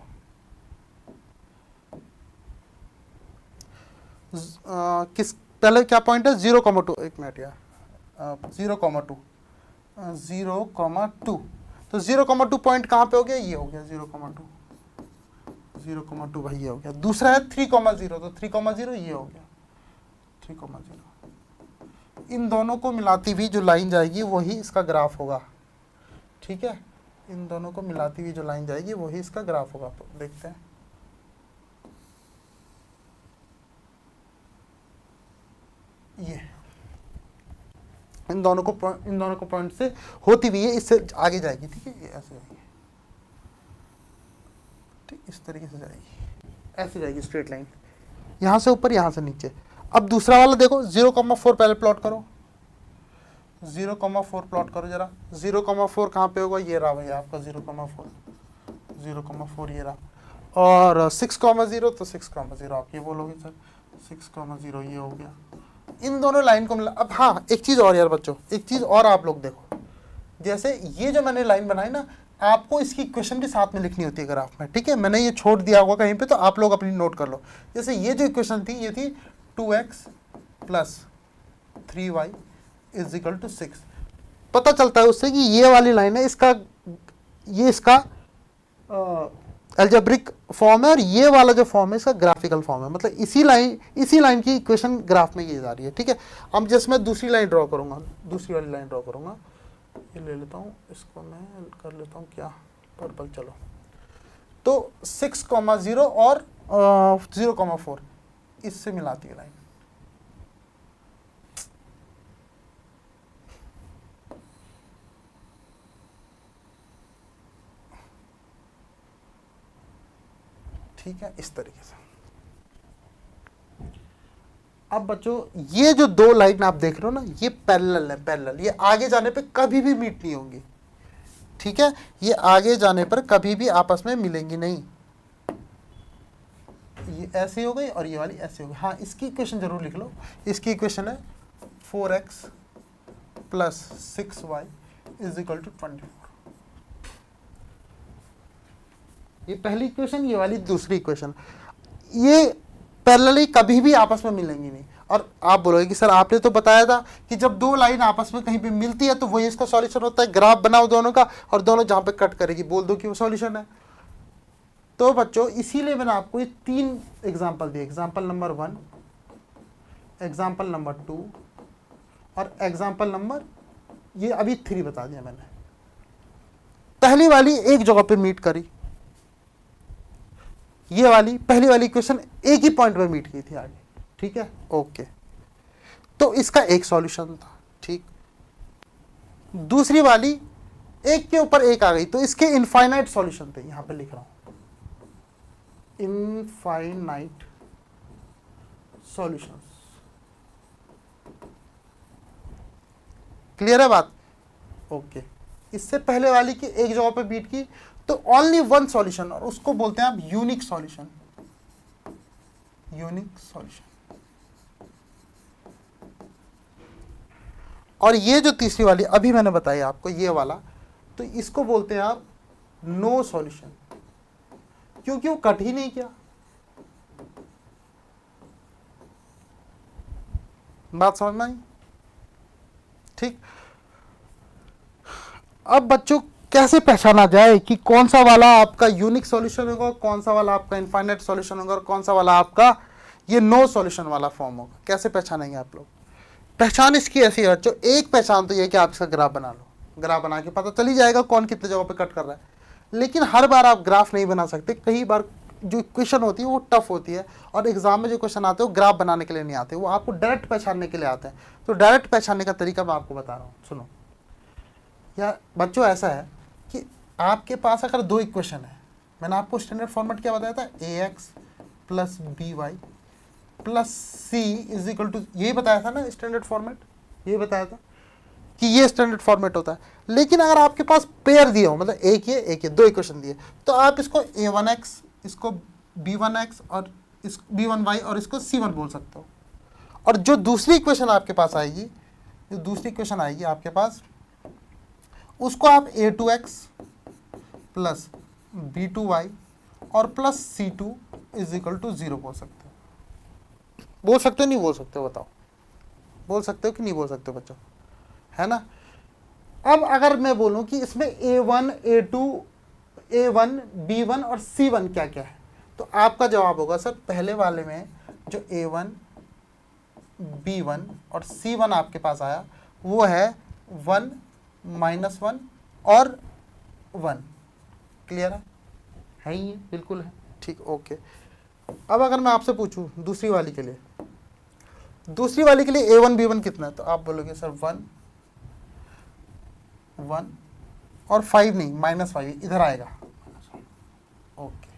S1: किस पहले क्या पॉइंट है? 0,2, एक मिनट यार, 0,2 0,2, तो 0,2 पॉइंट कहाँ पे हो गया? ये हो गया 0,2 भाई, ये हो गया। दूसरा है 3,0, तो 3,0 ये हो गया 3,0। इन दोनों को मिलाती हुई जो लाइन जाएगी वही इसका ग्राफ होगा, ठीक है। इन दोनों को मिलाती हुई जो लाइन जाएगी वही इसका ग्राफ होगा। तो देखते हैं, ये इन दोनों को पॉइंट से होती हुई है, इससे आगे जाएगी, ठीक है। ये ऐसे जाएगी, ठीक, इस तरीके से जाएगी, ऐसे जाएगी स्ट्रेट लाइन, यहाँ से ऊपर यहाँ से नीचे। अब दूसरा वाला देखो 0,4 पहले प्लॉट करो, 0,4 प्लॉट करो जरा। 0,4 कहाँ पे होगा? ये रहा भैया आपका 0,4 ये रहा। और 6,0 तो 6,0 आप ये बोलोगे सर 6,0 ये हो गया। इन दोनों लाइन को मिला। अब हाँ एक चीज़ और यार बच्चों, एक चीज़ और आप लोग देखो, जैसे ये जो मैंने लाइन बनाई ना, आपको इसकी इक्वेशन भी साथ में लिखनी होती है ग्राफ में, ठीक है। मैंने ये छोड़ दिया होगा कहीं पे, तो आप लोग अपनी नोट कर लो। जैसे ये जो इक्वेशन थी, ये थी 2x + 3y = 6। पता चलता है उससे कि ये वाली लाइन है, ये इसका अलजेब्रिक फॉर्म है, और ये वाला जो फॉर्म है इसका ग्राफिकल फॉर्म है। मतलब इसी लाइन की इक्वेशन ग्राफ में ये जा रही है, ठीक है। अब जैसे मैं दूसरी लाइन ड्रॉ करूंगा, दूसरी वाली लाइन ड्रॉ करूंगा, ये ले लेता हूँ, इसको मैं कर लेता हूँ क्या, पर्पल, चलो। तो 6,0 और 0,4 इससे मिलाती है लाइन, ठीक है, इस तरीके से। अब बच्चों ये जो दो लाइन आप देख रहे हो ना, ये पैरेलल है, पैरेलल। ये आगे जाने पे कभी भी मीट नहीं होंगी, ठीक है, ये आगे जाने पर कभी भी आपस में मिलेंगी नहीं। ये ऐसे हो गई और ये वाली ऐसे हो गई। हाँ, इसकी इक्वेशन जरूर लिख लो। इसकी इक्वेशन है 4x plus 6y is equal to 24। ये पहली इक्वेशन, ये वाली दूसरी इक्वेशन। ये पैरेलली कभी भी आपस में मिलेंगी नहीं। और आप बोलोगे कि सर आपने तो बताया था कि जब दो लाइन आपस में कहीं पे मिलती है तो वही इसका सॉल्यूशन होता है। ग्राफ बनाओ दोनों का और दोनों जहां पे कट करेगी बोल दो कि वो सॉल्यूशन है। तो बच्चों इसीलिए मैंने आपको ये 3 एग्जांपल दिए, एग्जांपल नंबर 1, एग्जांपल नंबर 2 और एग्जांपल नंबर ये अभी 3 बता दिया मैंने। पहली वाली एक जगह पे मीट करी, ये वाली पहली वाली इक्वेशन एक ही पॉइंट पे मीट की थी आगे, ठीक है, ओके। तो इसका एक सॉल्यूशन था, ठीक। दूसरी वाली एक के ऊपर एक आ गई तो इसके इनफाइनाइट सॉल्यूशन थे, यहां पे लिख रहा हूं इनफाइनाइट सॉल्यूशंस। क्लियर है बात, ओके। इससे पहले वाली की एक जगह पे बीट की तो ओनली वन सॉल्यूशन, और उसको बोलते हैं आप यूनिक सॉल्यूशन, यूनिक सॉल्यूशन। और ये जो तीसरी वाली अभी मैंने बताई आपको, ये वाला, तो इसको बोलते हैं आप नो सॉल्यूशन, क्योंकि वो कट ही नहीं किया। बात समझ में आई, ठीक। अब बच्चों कैसे पहचाना जाए कि कौन सा वाला आपका यूनिक सॉल्यूशन होगा, कौन सा वाला आपका इनफाइनाइट सॉल्यूशन होगा और कौन सा वाला आपका ये नो सॉल्यूशन वाला फॉर्म होगा? कैसे पहचानेंगे आप लोग? पहचान इसकी ऐसी है बच्चों, एक पहचान तो ये कि आप इसका ग्राफ बना लो, ग्राफ बना के पता चल ही जाएगा कौन कितने जगह पे कट कर रहा है। लेकिन हर बार आप ग्राफ नहीं बना सकते, कई बार जो इक्वेशन होती है वो टफ होती है और एग्जाम में जो क्वेश्चन आते हैं वो ग्राफ बनाने के लिए नहीं आते, वो आपको डायरेक्ट पहचानने के लिए आते हैं। तो डायरेक्ट पहचानने का तरीका मैं आपको बता रहा हूँ, सुनो। या बच्चों ऐसा है कि आपके पास अगर दो इक्वेशन है, मैंने आपको स्टैंडर्ड फॉर्मेट क्या बताया था, ax plus b y plus c is equal to, यही बताया था ना स्टैंडर्ड फॉर्मेट, यही बताया था कि ये स्टैंडर्ड फॉर्मेट होता है। लेकिन अगर आपके पास पेयर दिए हो, मतलब एक ये दो इक्वेशन दिए, तो आप इसको a1x, इसको b1x और इस b1y और इसको c1 बोल सकते हो। और जो दूसरी इक्वेशन आपके पास आएगी, जो दूसरी इक्वेशन आएगी आपके पास, उसको आप a2x प्लस b2y और plus c2 is equal to 0 बोल सकते हो। बोल सकते हो नहीं बोल सकते हो, बताओ, बोल सकते हो कि नहीं बोल सकते हो बच्चों, है ना। अब अगर मैं बोलूं कि इसमें a1, a2, a1, b1 और c1 क्या क्या है, तो आपका जवाब होगा सर पहले वाले में जो a1, b1 और c1 आपके पास आया वो है 1, -1 और 1। क्लियर है ही, बिल्कुल है, ठीक, ओके। अब अगर मैं आपसे पूछूं दूसरी वाली के लिए, दूसरी वाली के लिए a1, b1 कितना है, तो आप बोलोगे सर 1 और 5 नहीं, -5 इधर आएगा, ओके।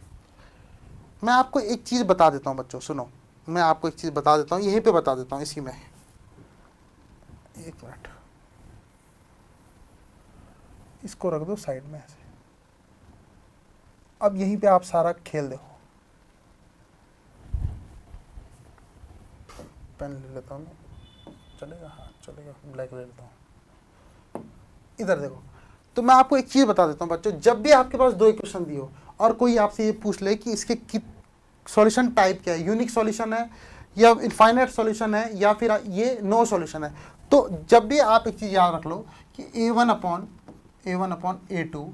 S1: मैं आपको एक चीज़ बता देता हूँ बच्चों, सुनो, मैं आपको एक चीज़ बता देता हूँ, यहीं पे बता देता हूँ इसी में, एक मिनट, इसको रख दो साइड में ऐसे। अब यहीं पे आप सारा खेल देखो, पेन ले लेता हूँ, चलेगा, हाँ चलेगा, ब्लैक ले लेता हूँ। इधर देखो, तो मैं आपको एक चीज़ बता देता हूँ बच्चों, जब भी आपके पास दो इक्वेशन दी हो और कोई आपसे ये पूछ ले कि इसके सॉल्यूशन टाइप क्या है, यूनिक सॉल्यूशन है या इनफाइनाइट सॉल्यूशन है या फिर ये नो सॉल्यूशन है, तो जब भी आप एक चीज़ याद रख लो कि a1 upon a2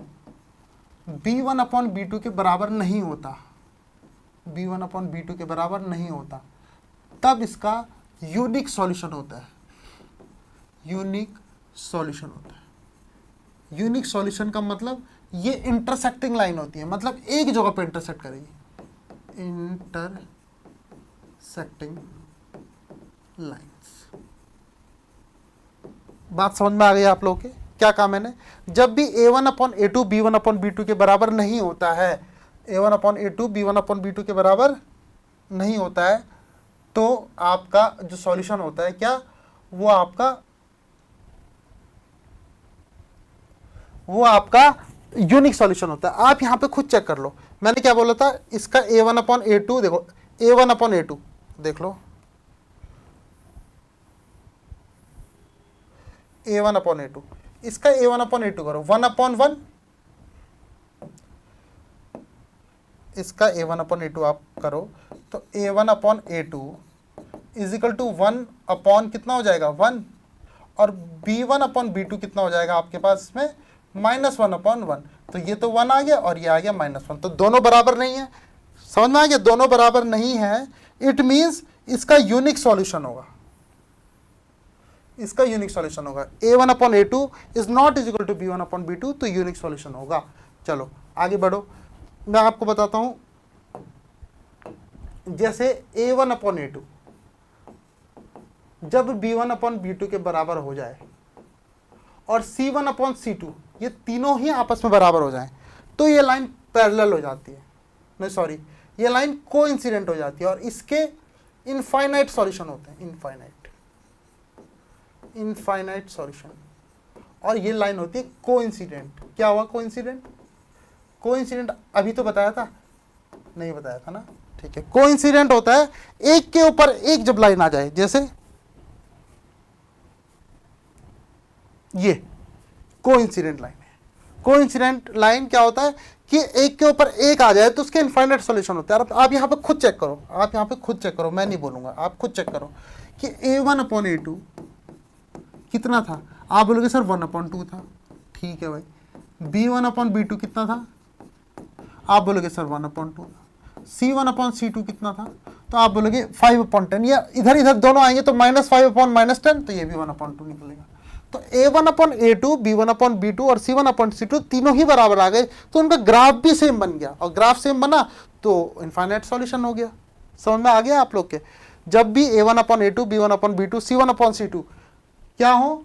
S1: b1 upon b2 के बराबर नहीं होता, b1 अपॉन b2 के बराबर नहीं होता, तब इसका यूनिक सॉल्यूशन होता है, यूनिक सॉल्यूशन होता है। यूनिक सॉल्यूशन का मतलब ये इंटरसेक्टिंग लाइन होती है, मतलब एक जगह पे इंटरसेक्ट करेगी, इंटरसेक्टिंग लाइंस। बात समझ में आ गई आप लोगों के? क्या कहा मैंने? जब भी a1 upon a2 b1 upon b2 के बराबर नहीं होता है, A1 upon A2 B1 upon B2 के बराबर नहीं होता है, तो आपका जो सॉल्यूशन होता है क्या, वो आपका यूनिक सॉल्यूशन होता है। आप यहां पे खुद चेक कर लो, मैंने क्या बोला था, इसका A1 अपॉन A2 देखो, A1 अपॉन A2 देख लो, A1 अपॉन A2, इसका A1 अपॉन A2 करो 1 अपॉन 1, इसका A1 अपॉन A2 आप करो तो A1 upon A2 is equal to 1 upon कितना हो जाएगा 1, और B1 अपॉन B2 कितना हो जाएगा आपके पास इसमें -1 अपॉन 1, तो ये तो 1 आ गया और ये आ गया -1, तो दोनों बराबर नहीं है। समझ में आ गया, दोनों बराबर नहीं है, इट मींस इसका यूनिक सॉल्यूशन होगा, इसका यूनिक सॉल्यूशन होगा। A1 upon A2 is not is equal to B1 upon B2, तो यूनिक सॉल्यूशन होगा। चलो आगे बढ़ो, मैं आपको बताता हूं, जैसे A1 अपॉन A2 जब B1 अपॉन B2 के बराबर हो जाए और C1 अपॉन C2 ये तीनों ही आपस में बराबर हो जाए, तो ये लाइन पैरेलल हो जाती है, नहीं सॉरी, ये लाइन कोइंसिडेंट हो जाती है, और इसके इनफाइनाइट सॉल्यूशन होते हैं, इनफाइनाइट सॉल्यूशन, और ये लाइन होती है कोइंसिडेंट। क्या हुआ कोइंसिडेंट? कोइंसिडेंट अभी तो बताया था, नहीं बताया था ना, ठीक है। कोइंसिडेंट होता है एक के ऊपर एक जब लाइन आ जाए, जैसे ये कोइंसिडेंट लाइन है। कोइंसिडेंट लाइन क्या होता है कि एक के ऊपर एक आ जाए तो उसके इनफाइनाइट सॉल्यूशन होता है। आप यहाँ पे खुद चेक करो, आप यहाँ पे खुद चेक करो, मैं नहीं बोलूंगा, आप खुद चेक करो कि A1 अपॉन A2 कितना था, आप बोलोगे सर 1 अपॉन 2 था, ठीक है भाई। B1 अपॉन B2 कितना था, आप बोलोगे सर 1 अपॉन 2 था। C1 अपॉन C2 कितना था, तो आप बोलोगे 5 अपॉन 10, या इधर इधर दोनों आएंगे तो -5 अपॉन -10, तो ये भी 1 अपॉन 2 निकलेगा। तो A1 upon A2, B1 upon B2 और C1 अपॉन C2 तीनों ही बराबर आ गए, तो उनका ग्राफ भी सेम बन गया, और ग्राफ सेम बना तो इनफाइनाइट सॉल्यूशन हो गया। समझ में आ गया आप लोग के? जब भी A1 upon A2, B1 upon B2, C1 upon C2 क्या हो,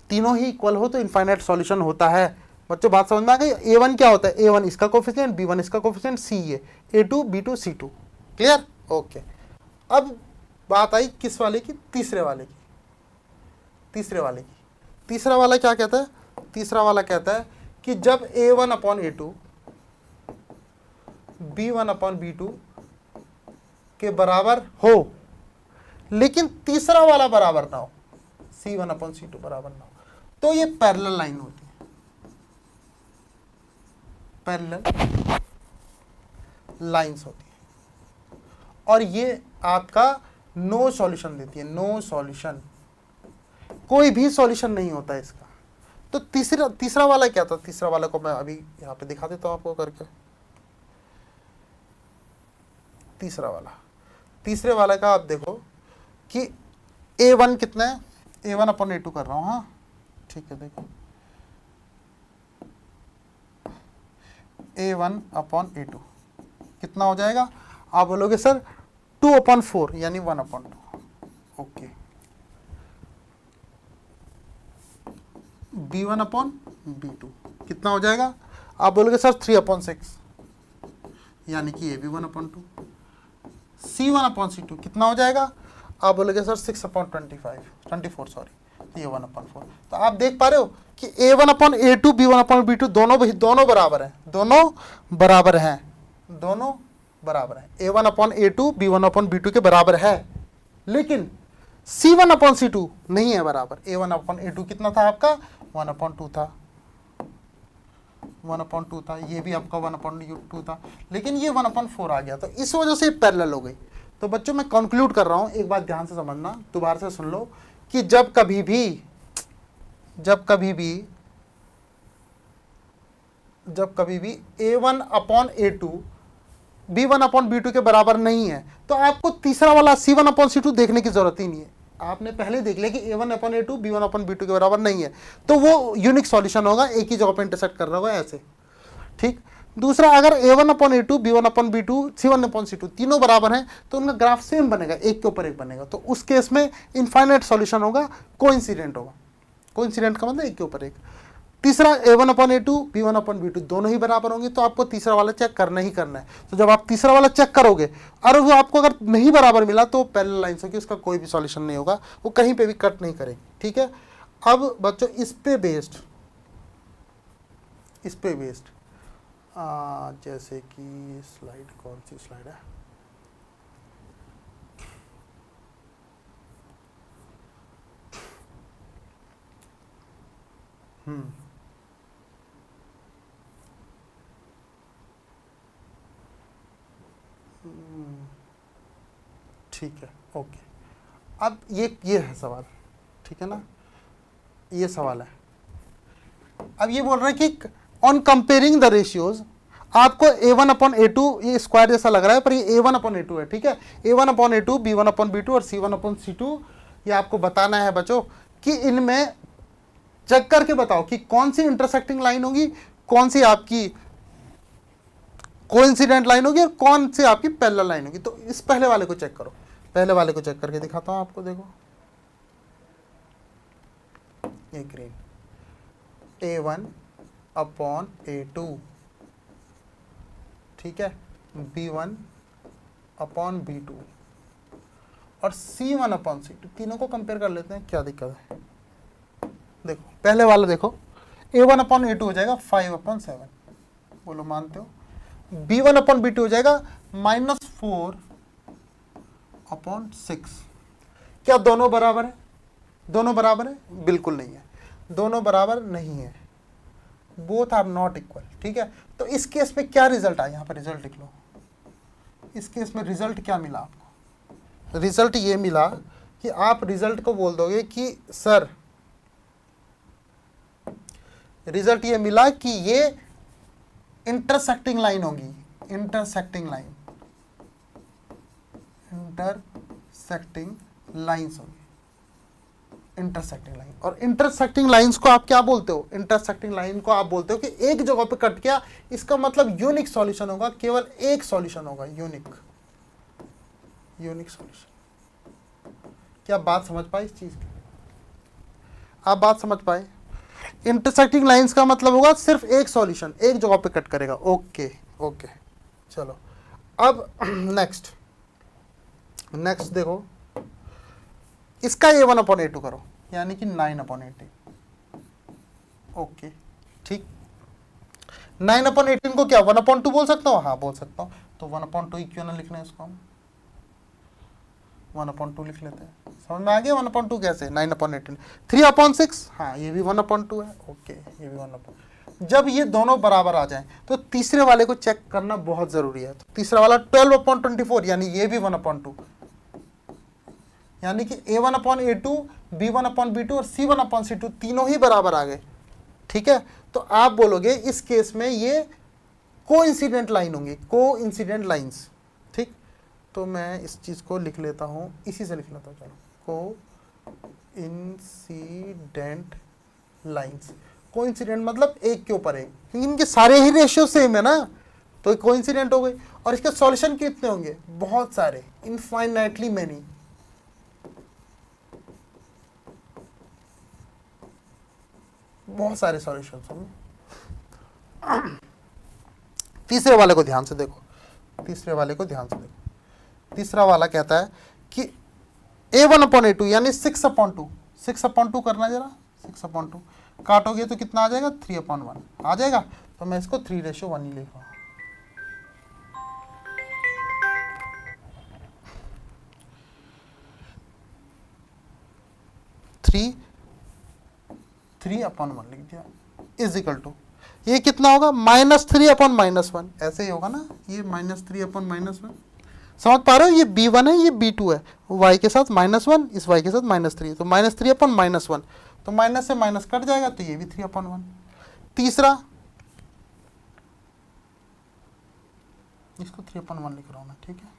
S1: तीनों ही इक्वल हो, तो इनफाइनाइट सॉल्यूशन होता है। बच्चों बात समझ में आ गई? A1 क्या होता है, A1 इसका कोफिशिएंट, B1 इसका कोफिशिएंट, C ये, A2 B2 C2, clear? Okay. अब बात आई किस वाले की, तीसरे वाले की। तीसरा वाला क्या कहता है, तीसरा वाला कहता है कि जब A1 upon A2 B1 upon B2 के बराबर हो, लेकिन तीसरा वाला बराबर ना हो, C1 अपॉन C2 बराबर ना हो, तो ये पैरेलल लाइन होती है, पैरेलल लाइंस होती है, और ये आपका नो सॉल्यूशन देती है, नो सॉल्यूशन, कोई भी सॉल्यूशन नहीं होता है इसका। तो तीसरा वाला क्या था, तीसरा वाला को मैं अभी यहाँ पे दिखा देता हूँ आपको करके। तीसरे वाला का आप देखो कि A1 कितना है, A1 अपॉन A2 कर रहा हूँ, हाँ ठीक है। देखो A1 अपॉन A2 कितना हो जाएगा, आप बोलोगे सर 2 अपॉन 4 यानी 1 upon 2, okay. B1 upon B2 कितना हो जाएगा, आप बोलोगे सर 3 अपॉन 6 यानी कि ये भी 1 अपॉन 2। C1 अपॉन C2 कितना हो जाएगा, आप बोलोगे सर 6 अपॉन 24 सॉरी, ये 1 अपॉन 4। तो आप देख पा रहे हो कि A1 upon A2 B1 upon B2 दोनों बराबर हैं, दोनों बराबर हैं। A1 upon A2 B1 upon B2 के बराबर है, लेकिन C1 अपॉन C2 नहीं है बराबर। A1 अपॉन A2 कितना था आपका, 1 अपॉन 2 था, 1 अपॉन 2 था, ये भी आपका 1 अपॉन 2 था, लेकिन ये 1 अपॉन 4 आ गया, तो इस वजह से पैरेलल हो गई। तो बच्चों मैं कंक्लूड कर रहा हूं, एक बात ध्यान से समझना, दोबारा से सुन लो कि जब कभी भी A1 upon A2 B1 upon B2 के बराबर नहीं है, तो आपको तीसरा वाला C1 अपॉन C2 देखने की जरूरत ही नहीं है। आपने पहले देख लिया कि A1 upon A2 B1 upon B2 के बराबर नहीं है, तो वो यूनिक सॉल्यूशन होगा, एक ही जगह पे इंटरसेक्ट कर रहा होगा ऐसे, ठीक। दूसरा, अगर A1 upon A2 B1 upon B2 C1 upon C2 तीनों बराबर हैं, तो उनका ग्राफ सेम बनेगा, एक के ऊपर एक बनेगा, तो उस केस में इनफाइनाइट सॉल्यूशन होगा, कोइंसिडेंट होगा। कोइंसिडेंट का मतलब एक के ऊपर एक। तीसरा a1/a2 b1/b2 दोनों ही बराबर होंगे, तो आपको तीसरा वाला चेक करना ही करना है। तो जब आप तीसरा वाला चेक करोगे और वो आपको अगर नहीं बराबर मिला तो पैरेलल लाइन्स होगी, उसका कोई भी सॉल्यूशन नहीं होगा, वो कहीं पे भी कट नहीं करेंगे। ठीक है, अब बच्चों इस पे बेस्ड जैसे कि स्लाइड, कौन सी स्लाइड है, ठीक है, ओके। अब ये है सवाल, ठीक है ना, ये सवाल है। अब ये बोल रहा है कि ऑन कंपेयरिंग द रेशियोज आपको a1/a2, ये स्क्वायर जैसा लग रहा है पर ये a1/a2 है। ठीक है, a1/a2 b1/b2 और c1/c2, ये आपको बताना है बच्चों कि इनमें चेक करके बताओ कि कौन सी इंटरसेक्टिंग लाइन होगी, कौन सी आपकी कोइंसिडेंट लाइन होगी और कौन सी आपकी पैरेलल लाइन होगी। तो इस पहले वाले को चेक करो, पहले वाले को चेक करके दिखाता हूं आपको। देखो ये ग्रीन, a1/a2, ठीक है, b1/b2 और c1/c2, तीनों को कंपेयर कर लेते हैं, क्या दिक्कत है। देखो पहले वाला देखो, a1/a2 हो जाएगा 5/7, बोलो मानते हो। b1/b2 हो जाएगा -4/6। क्या दोनों बराबर है? दोनों बराबर है? बिल्कुल नहीं है, दोनों बराबर नहीं है, बोथ आर नॉट इक्वल। ठीक है, तो इस केस में क्या रिजल्ट आया, यहाँ पर रिजल्ट लिख लो। इस केस में रिजल्ट क्या मिला आपको? रिजल्ट ये मिला कि आप रिजल्ट को बोल दोगे कि सर, रिजल्ट ये मिला कि ये इंटरसेक्टिंग लाइन होगी, इंटरसेक्टिंग लाइंस होगी, इंटरसेक्टिंग लाइन। और इंटरसेक्टिंग लाइंस को आप क्या बोलते हो? इंटरसेक्टिंग लाइन को आप बोलते हो कि एक जगह पे कट गया, इसका मतलब यूनिक सॉल्यूशन होगा, केवल एक सॉल्यूशन होगा, यूनिक सॉल्यूशन। क्या बात समझ पाए इस चीज की? आप बात समझ पाए? इंटरसेक्टिंग लाइंस का मतलब होगा सिर्फ एक सॉल्यूशन, एक जगह पे कट करेगा। ओके ओके, चलो अब नेक्स्ट देखो, इसका a1/a2 करो, यानी कि 9/18। ओके ठीक, 9/18 को क्या 1/2 बोल सकता हूँ? हाँ बोल सकता हूँ। तो 1/2 ही क्यों ना लिखना है इसको, हम 1/2 लिख लेते हैं। समझ में आ गया 1/2 कैसे? 9/18, 3/6, हाँ ये भी 1/2 है। ओके, ये भी 1/2। जब ये दोनों बराबर आ जाएं तो तीसरे वाले को चेक करना बहुत जरूरी है। तो तीसरा वाला 12/24, यानी ये भी 1/2, यानी कि a1/a2, b1/b2 और c1/c2 तीनों ही बराबर आ गए। ठीक है, तो आप बोलोगे इस केस में ये कोइंसिडेंट लाइन होंगी, कोइंसिडेंट लाइंस। ठीक, तो मैं इस चीज को लिख लेता हूं, इसी से लिख लेता हूं, चलो, कोइंसिडेंट लाइंस। कोइंसिडेंट मतलब एक के ऊपर एक, इनके सारे ही रेशियो सेम है ना, तो कोइंसिडेंट हो गई। और इसके सॉल्यूशन कितने होंगे? बहुत सारे, इनफाइनाइटली मेनी। बहुत सारे सॉल्यूशंस होंगे। तीसरे वाले को ध्यान से देखो, तीसरे वाले को ध्यान से देखो। तीसरा वाला कहता है कि a1/a2 यानी 6/2, 6/2 करना जरा, 6/2 काटोगे तो कितना आ जाएगा? 3/1 आ जाएगा। तो मैं इसको 3:1 ही लिख रहा हूँ। 3/1 लिख दिया, इज इक्वल टू, ये कितना होगा? -3/-1, ऐसे ही होगा ना, ये -3/-1। समझ पा रहे हो? ये b1 है, ये b2 है, y के साथ -1, इस y के साथ -3, तो -3/-1, तो माइनस से माइनस कट जाएगा, तो ये भी 3/1। तीसरा, इसको 3/1 लिख रहा हूँ मैं, ठीक है,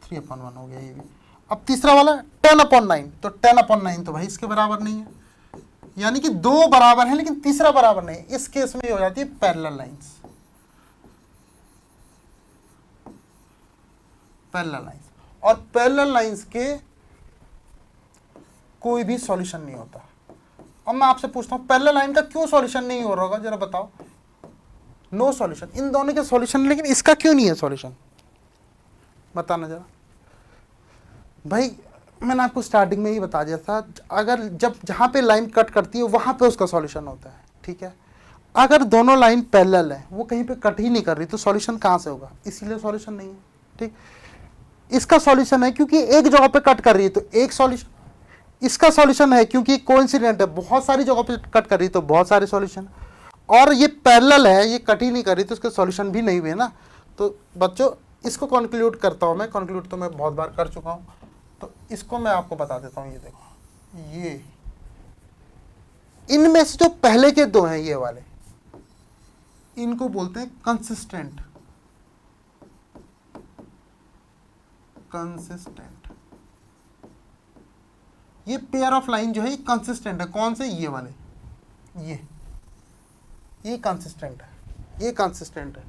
S1: 3/1 हो गया ये भी। अब तीसरा वाला 10/9, तो 10/9 तो भाई इसके बराबर नहीं है, यानी कि दो बराबर है लेकिन तीसरा बराबर नहीं। इस केस में हो जाती है पैरेलल लाइंस, पैरेलल लाइंस। और पैरेलल लाइंस के कोई भी सॉल्यूशन नहीं होता, अब मैं आपसे पूछता हूँ पहले लाइन का क्यों सॉल्यूशन नहीं हो रहा होगा, जरा बताओ। नो सॉल्यूशन, इन दोनों के सॉल्यूशन, लेकिन इसका क्यों नहीं है सॉल्यूशन, बताना जरा भाई। मैंने आपको स्टार्टिंग में ही बता दिया था, अगर जब जहाँ पे लाइन कट करती है वहाँ पे उसका सॉल्यूशन होता है, ठीक है। अगर दोनों लाइन पैरेलल है, वो कहीं पे कट ही नहीं कर रही, तो सॉल्यूशन कहाँ से होगा, इसीलिए सॉल्यूशन नहीं है, ठीक। इसका सॉल्यूशन है क्योंकि एक जगह पे कट कर रही है तो एक सॉल्यूशन, इसका सॉल्यूशन है क्योंकि कोइंसिडेंट है, बहुत सारी जगह पे कट कर रही है तो बहुत सारे सॉल्यूशन, और ये पैरेलल है, ये कट ही नहीं कर रही तो उसके सॉल्यूशन भी नहीं हुए ना। तो बच्चों इसको कंक्लूड करता हूँ मैं, कंक्लूड तो मैं बहुत बार कर चुका हूँ, तो इसको मैं आपको बता देता हूँ। ये देखो, ये इनमें से जो पहले के दो हैं ये वाले, इनको बोलते हैं कंसिस्टेंट, कंसिस्टेंट। ये पेयर ऑफ लाइन जो है कंसिस्टेंट है, कौन से, ये वाले, ये कंसिस्टेंट है, ये कंसिस्टेंट है।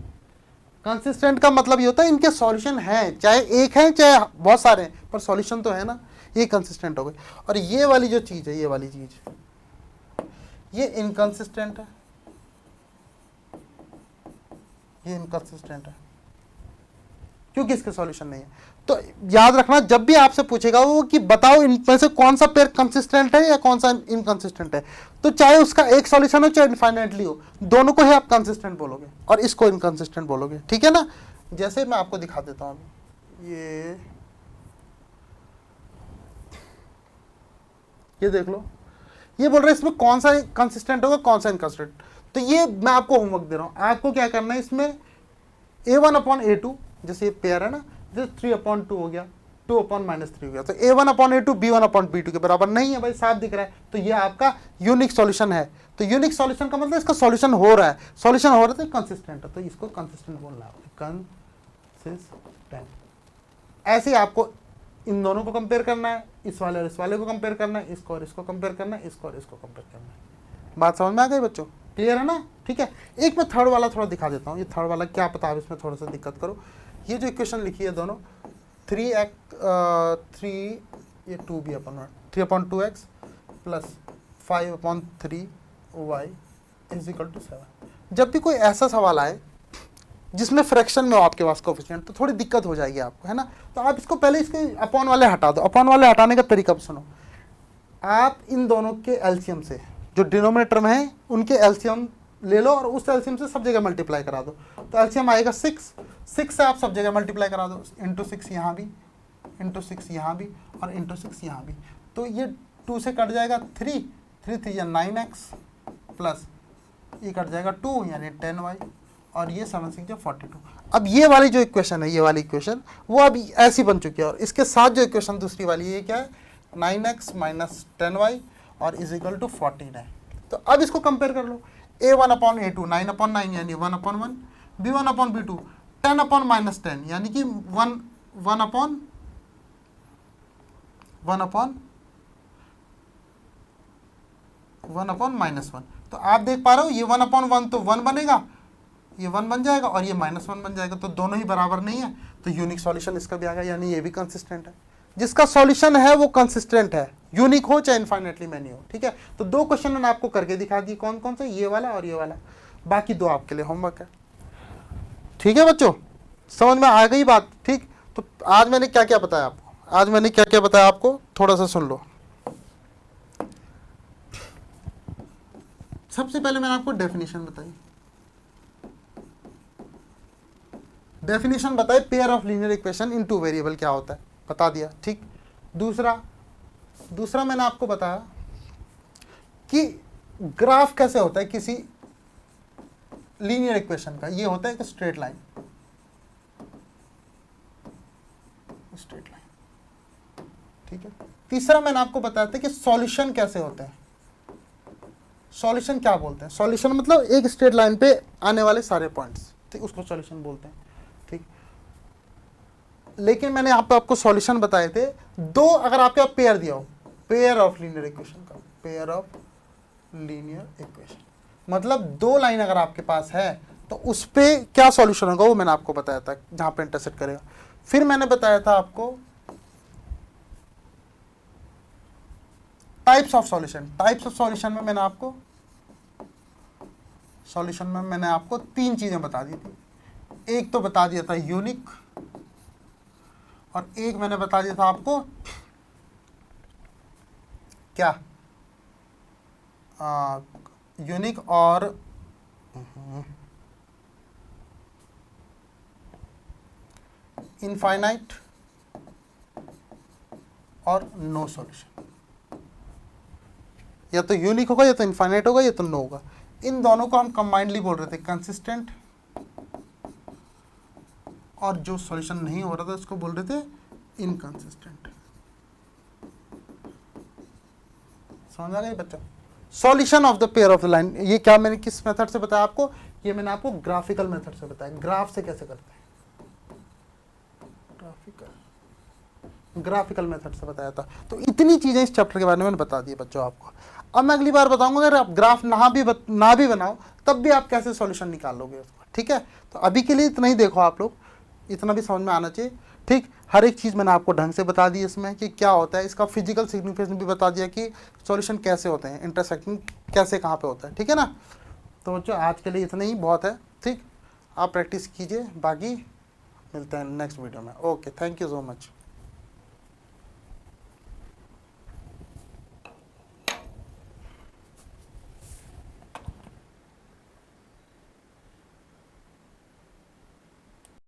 S1: कंसिस्टेंट का मतलब ये होता है इनके सॉल्यूशन है, चाहे एक है चाहे बहुत सारे हैं, पर सॉल्यूशन तो है ना, ये कंसिस्टेंट हो गए। और ये वाली जो चीज है, ये वाली चीज, ये इनकंसिस्टेंट है, ये इनकंसिस्टेंट है क्योंकि इसके सॉल्यूशन नहीं है। तो याद रखना, जब भी आपसे पूछेगा वो कि बताओ इनमें से कौन सा पेयर कंसिस्टेंट है या कौन सा इनकंसिस्टेंट है, तो चाहे उसका एक सॉल्यूशन हो चाहे इनफाइनाइटली हो, दोनों को ही आप कंसिस्टेंट बोलोगे और इसको इनकंसिस्टेंट बोलोगे, ठीक है ना। जैसे मैं आपको दिखा देता हूँ, ये देख लो, ये बोल रहे हैं इसमें कौन सा कंसिस्टेंट होगा कौन सा इनकंसिस्टेंट। तो ये मैं आपको होमवर्क दे रहा हूँ, आपको क्या करना है, इसमें a1/a2, जैसे ये पेयर है ना, जैसे 3/2 हो गया, 2/-3 हो गया, तो a1/a2 b1/b2 के बराबर नहीं है भाई, साफ दिख रहा है, तो ये आपका यूनिक सॉल्यूशन है। तो यूनिक सॉल्यूशन का मतलब इसका सॉल्यूशन हो रहा है, सॉल्यूशन हो रहा है तो कंसिस्टेंट है, तो इसको कंसिस्टेंट बोलना है, कंसिस्टेंट। ऐसे ही आपको इन दोनों को कंपेयर करना है, इस वाले और इस वाले को कंपेयर करना है, इसको और इसको कंपेयर करना है, इसको और इसको कंपेयर करना है। बात समझ में आ गई बच्चों, क्लियर है ना, ठीक है। एक मैं थर्ड वाला थोड़ा दिखा देता हूँ, ये थर्ड वाला क्या पता आप इसमें थोड़ा सा दिक्कत करो। ये जो इक्वेशन लिखी है दोनों, 3 ये 2b/1 3/2x प्लस 5/3y = 7। जब भी कोई ऐसा सवाल आए जिसमें फ्रैक्शन में हो आपके पास कोएफिशिएंट, तो थोड़ी दिक्कत हो जाएगी आपको, है ना। तो आप इसको पहले इसके अपॉन वाले हटा दो। अपॉन वाले हटाने का तरीका सुनो, आप इन दोनों के एलसीएम से, जो डिनोमिनेटर में है उनके एलसीएम ले लो और उस एलसीएम से सब जगह मल्टीप्लाई करा दो, तो एलसीएम आएगा 6 से आप सब जगह मल्टीप्लाई करा दो, इंटू 6 यहाँ भी, इंटू 6 यहाँ भी और इंटू 6 यहाँ भी, तो ये 2 से कट जाएगा 3 3 या 9x प्लस ये कट जाएगा 2 यानी 10y और ये 7 6 या 42। अब ये वाली जो इक्वेशन है, ये वाली इक्वेशन वो अब ऐसी बन चुकी है, और इसके साथ जो इक्वेशन दूसरी वाली ये क्या है, 9x - 10y और = 14 है। तो अब इसको कंपेयर कर लो, a1/a2 9/9 यानी 1/1, b1/b2 10/-10 यानी कि 1/-1 तो आप देख पा रहे हो, ये 1/1 तो 1 बनेगा, ये 1 बन जाएगा और ये -1 बन जाएगा, तो दोनों ही बराबर नहीं है, तो यूनिक सॉल्यूशन इसका भी आ गया, यानी ये भी कंसिस्टेंट है। जिसका सॉल्यूशन है वो कंसिस्टेंट है, यूनिक हो चाहे इनफाइनाइटली मैनी हो, ठीक है। तो 2 क्वेश्चन मैंने आपको करके दिखा दिए, कौन कौन से, ये वाला और ये वाला, बाकी 2 आपके लिए होमवर्क है, ठीक है बच्चों, समझ में आ गई बात, ठीक। तो आज मैंने क्या क्या बताया आपको, आज मैंने क्या क्या बताया आपको, थोड़ा सा सुन लो। सबसे पहले मैंने आपको डेफिनेशन बताई, डेफिनेशन बताई pair of linear equation in 2 variable क्या होता है, बता दिया, ठीक। दूसरा मैंने आपको बताया कि ग्राफ कैसे होता है किसी लीनियर इक्वेशन का, ये होता है एक स्ट्रेट लाइन, ठीक है। तीसरा मैंने आपको बताया था कि सॉल्यूशन कैसे होते हैं, सॉल्यूशन क्या बोलते हैं, सॉल्यूशन मतलब एक स्ट्रेट लाइन पे आने वाले सारे पॉइंट्स, ठीक, उसको सॉल्यूशन बोलते हैं, ठीक। लेकिन मैंने यहाँ पे आपको सॉल्यूशन बताए थे 2, अगर आपके पास पेयर दिया हो, पेयर ऑफ लीनियर इक्वेशन का, पेयर ऑफ लीनियर इक्वेशन मतलब 2 लाइन अगर आपके पास है तो उस पे क्या सॉल्यूशन होगा, वो मैंने आपको बताया था, जहाँ पे इंटरसेक्ट करेगा। फिर मैंने बताया था आपको टाइप्स ऑफ सॉल्यूशन में मैंने आपको तीन चीजें बता दी थी। एक तो बता दिया था यूनिक, और एक मैंने बता दिया था आपको क्या, यूनिक और इनफाइनाइट और नो सॉल्यूशन। या तो यूनिक होगा, या तो इनफाइनाइट होगा, या तो नो होगा। इन दोनों को हम कंबाइंडली बोल रहे थे कंसिस्टेंट, और जो सॉल्यूशन नहीं हो रहा था उसको बोल रहे थे इनकंसिस्टेंट। समझ आ गई बच्चा? Solution of the pair of the line, ये क्या मैंने किस मेथड से बताया आपको? ये मैंने आपको ग्राफिकल मेथड से बताया। ग्राफ से कैसे करते हैं, ग्राफिकल मेथड से बताया था। तो इतनी चीजें इस चैप्टर के बारे में मैंने बता दी बच्चों आपको। अब मैं अगली बार बताऊंगा, अगर आप ग्राफ ना भी बनाओ तब भी आप कैसे सॉल्यूशन निकाल लोगे उसको, ठीक है? तो अभी के लिए इतना ही देखो आप लोग, इतना भी समझ में आना चाहिए, ठीक? हर एक चीज़ मैंने आपको ढंग से बता दी इसमें कि क्या होता है, इसका फिजिकल सिग्निफिकेंस भी बता दिया कि सॉल्यूशन कैसे होते हैं, इंटरसेक्टिंग कैसे कहाँ पे होता है, ठीक है ना? तो बच्चों आज के लिए इतना ही बहुत है, ठीक? आप प्रैक्टिस कीजिए, बाकी मिलते हैं नेक्स्ट वीडियो में। Okay, thank you so much.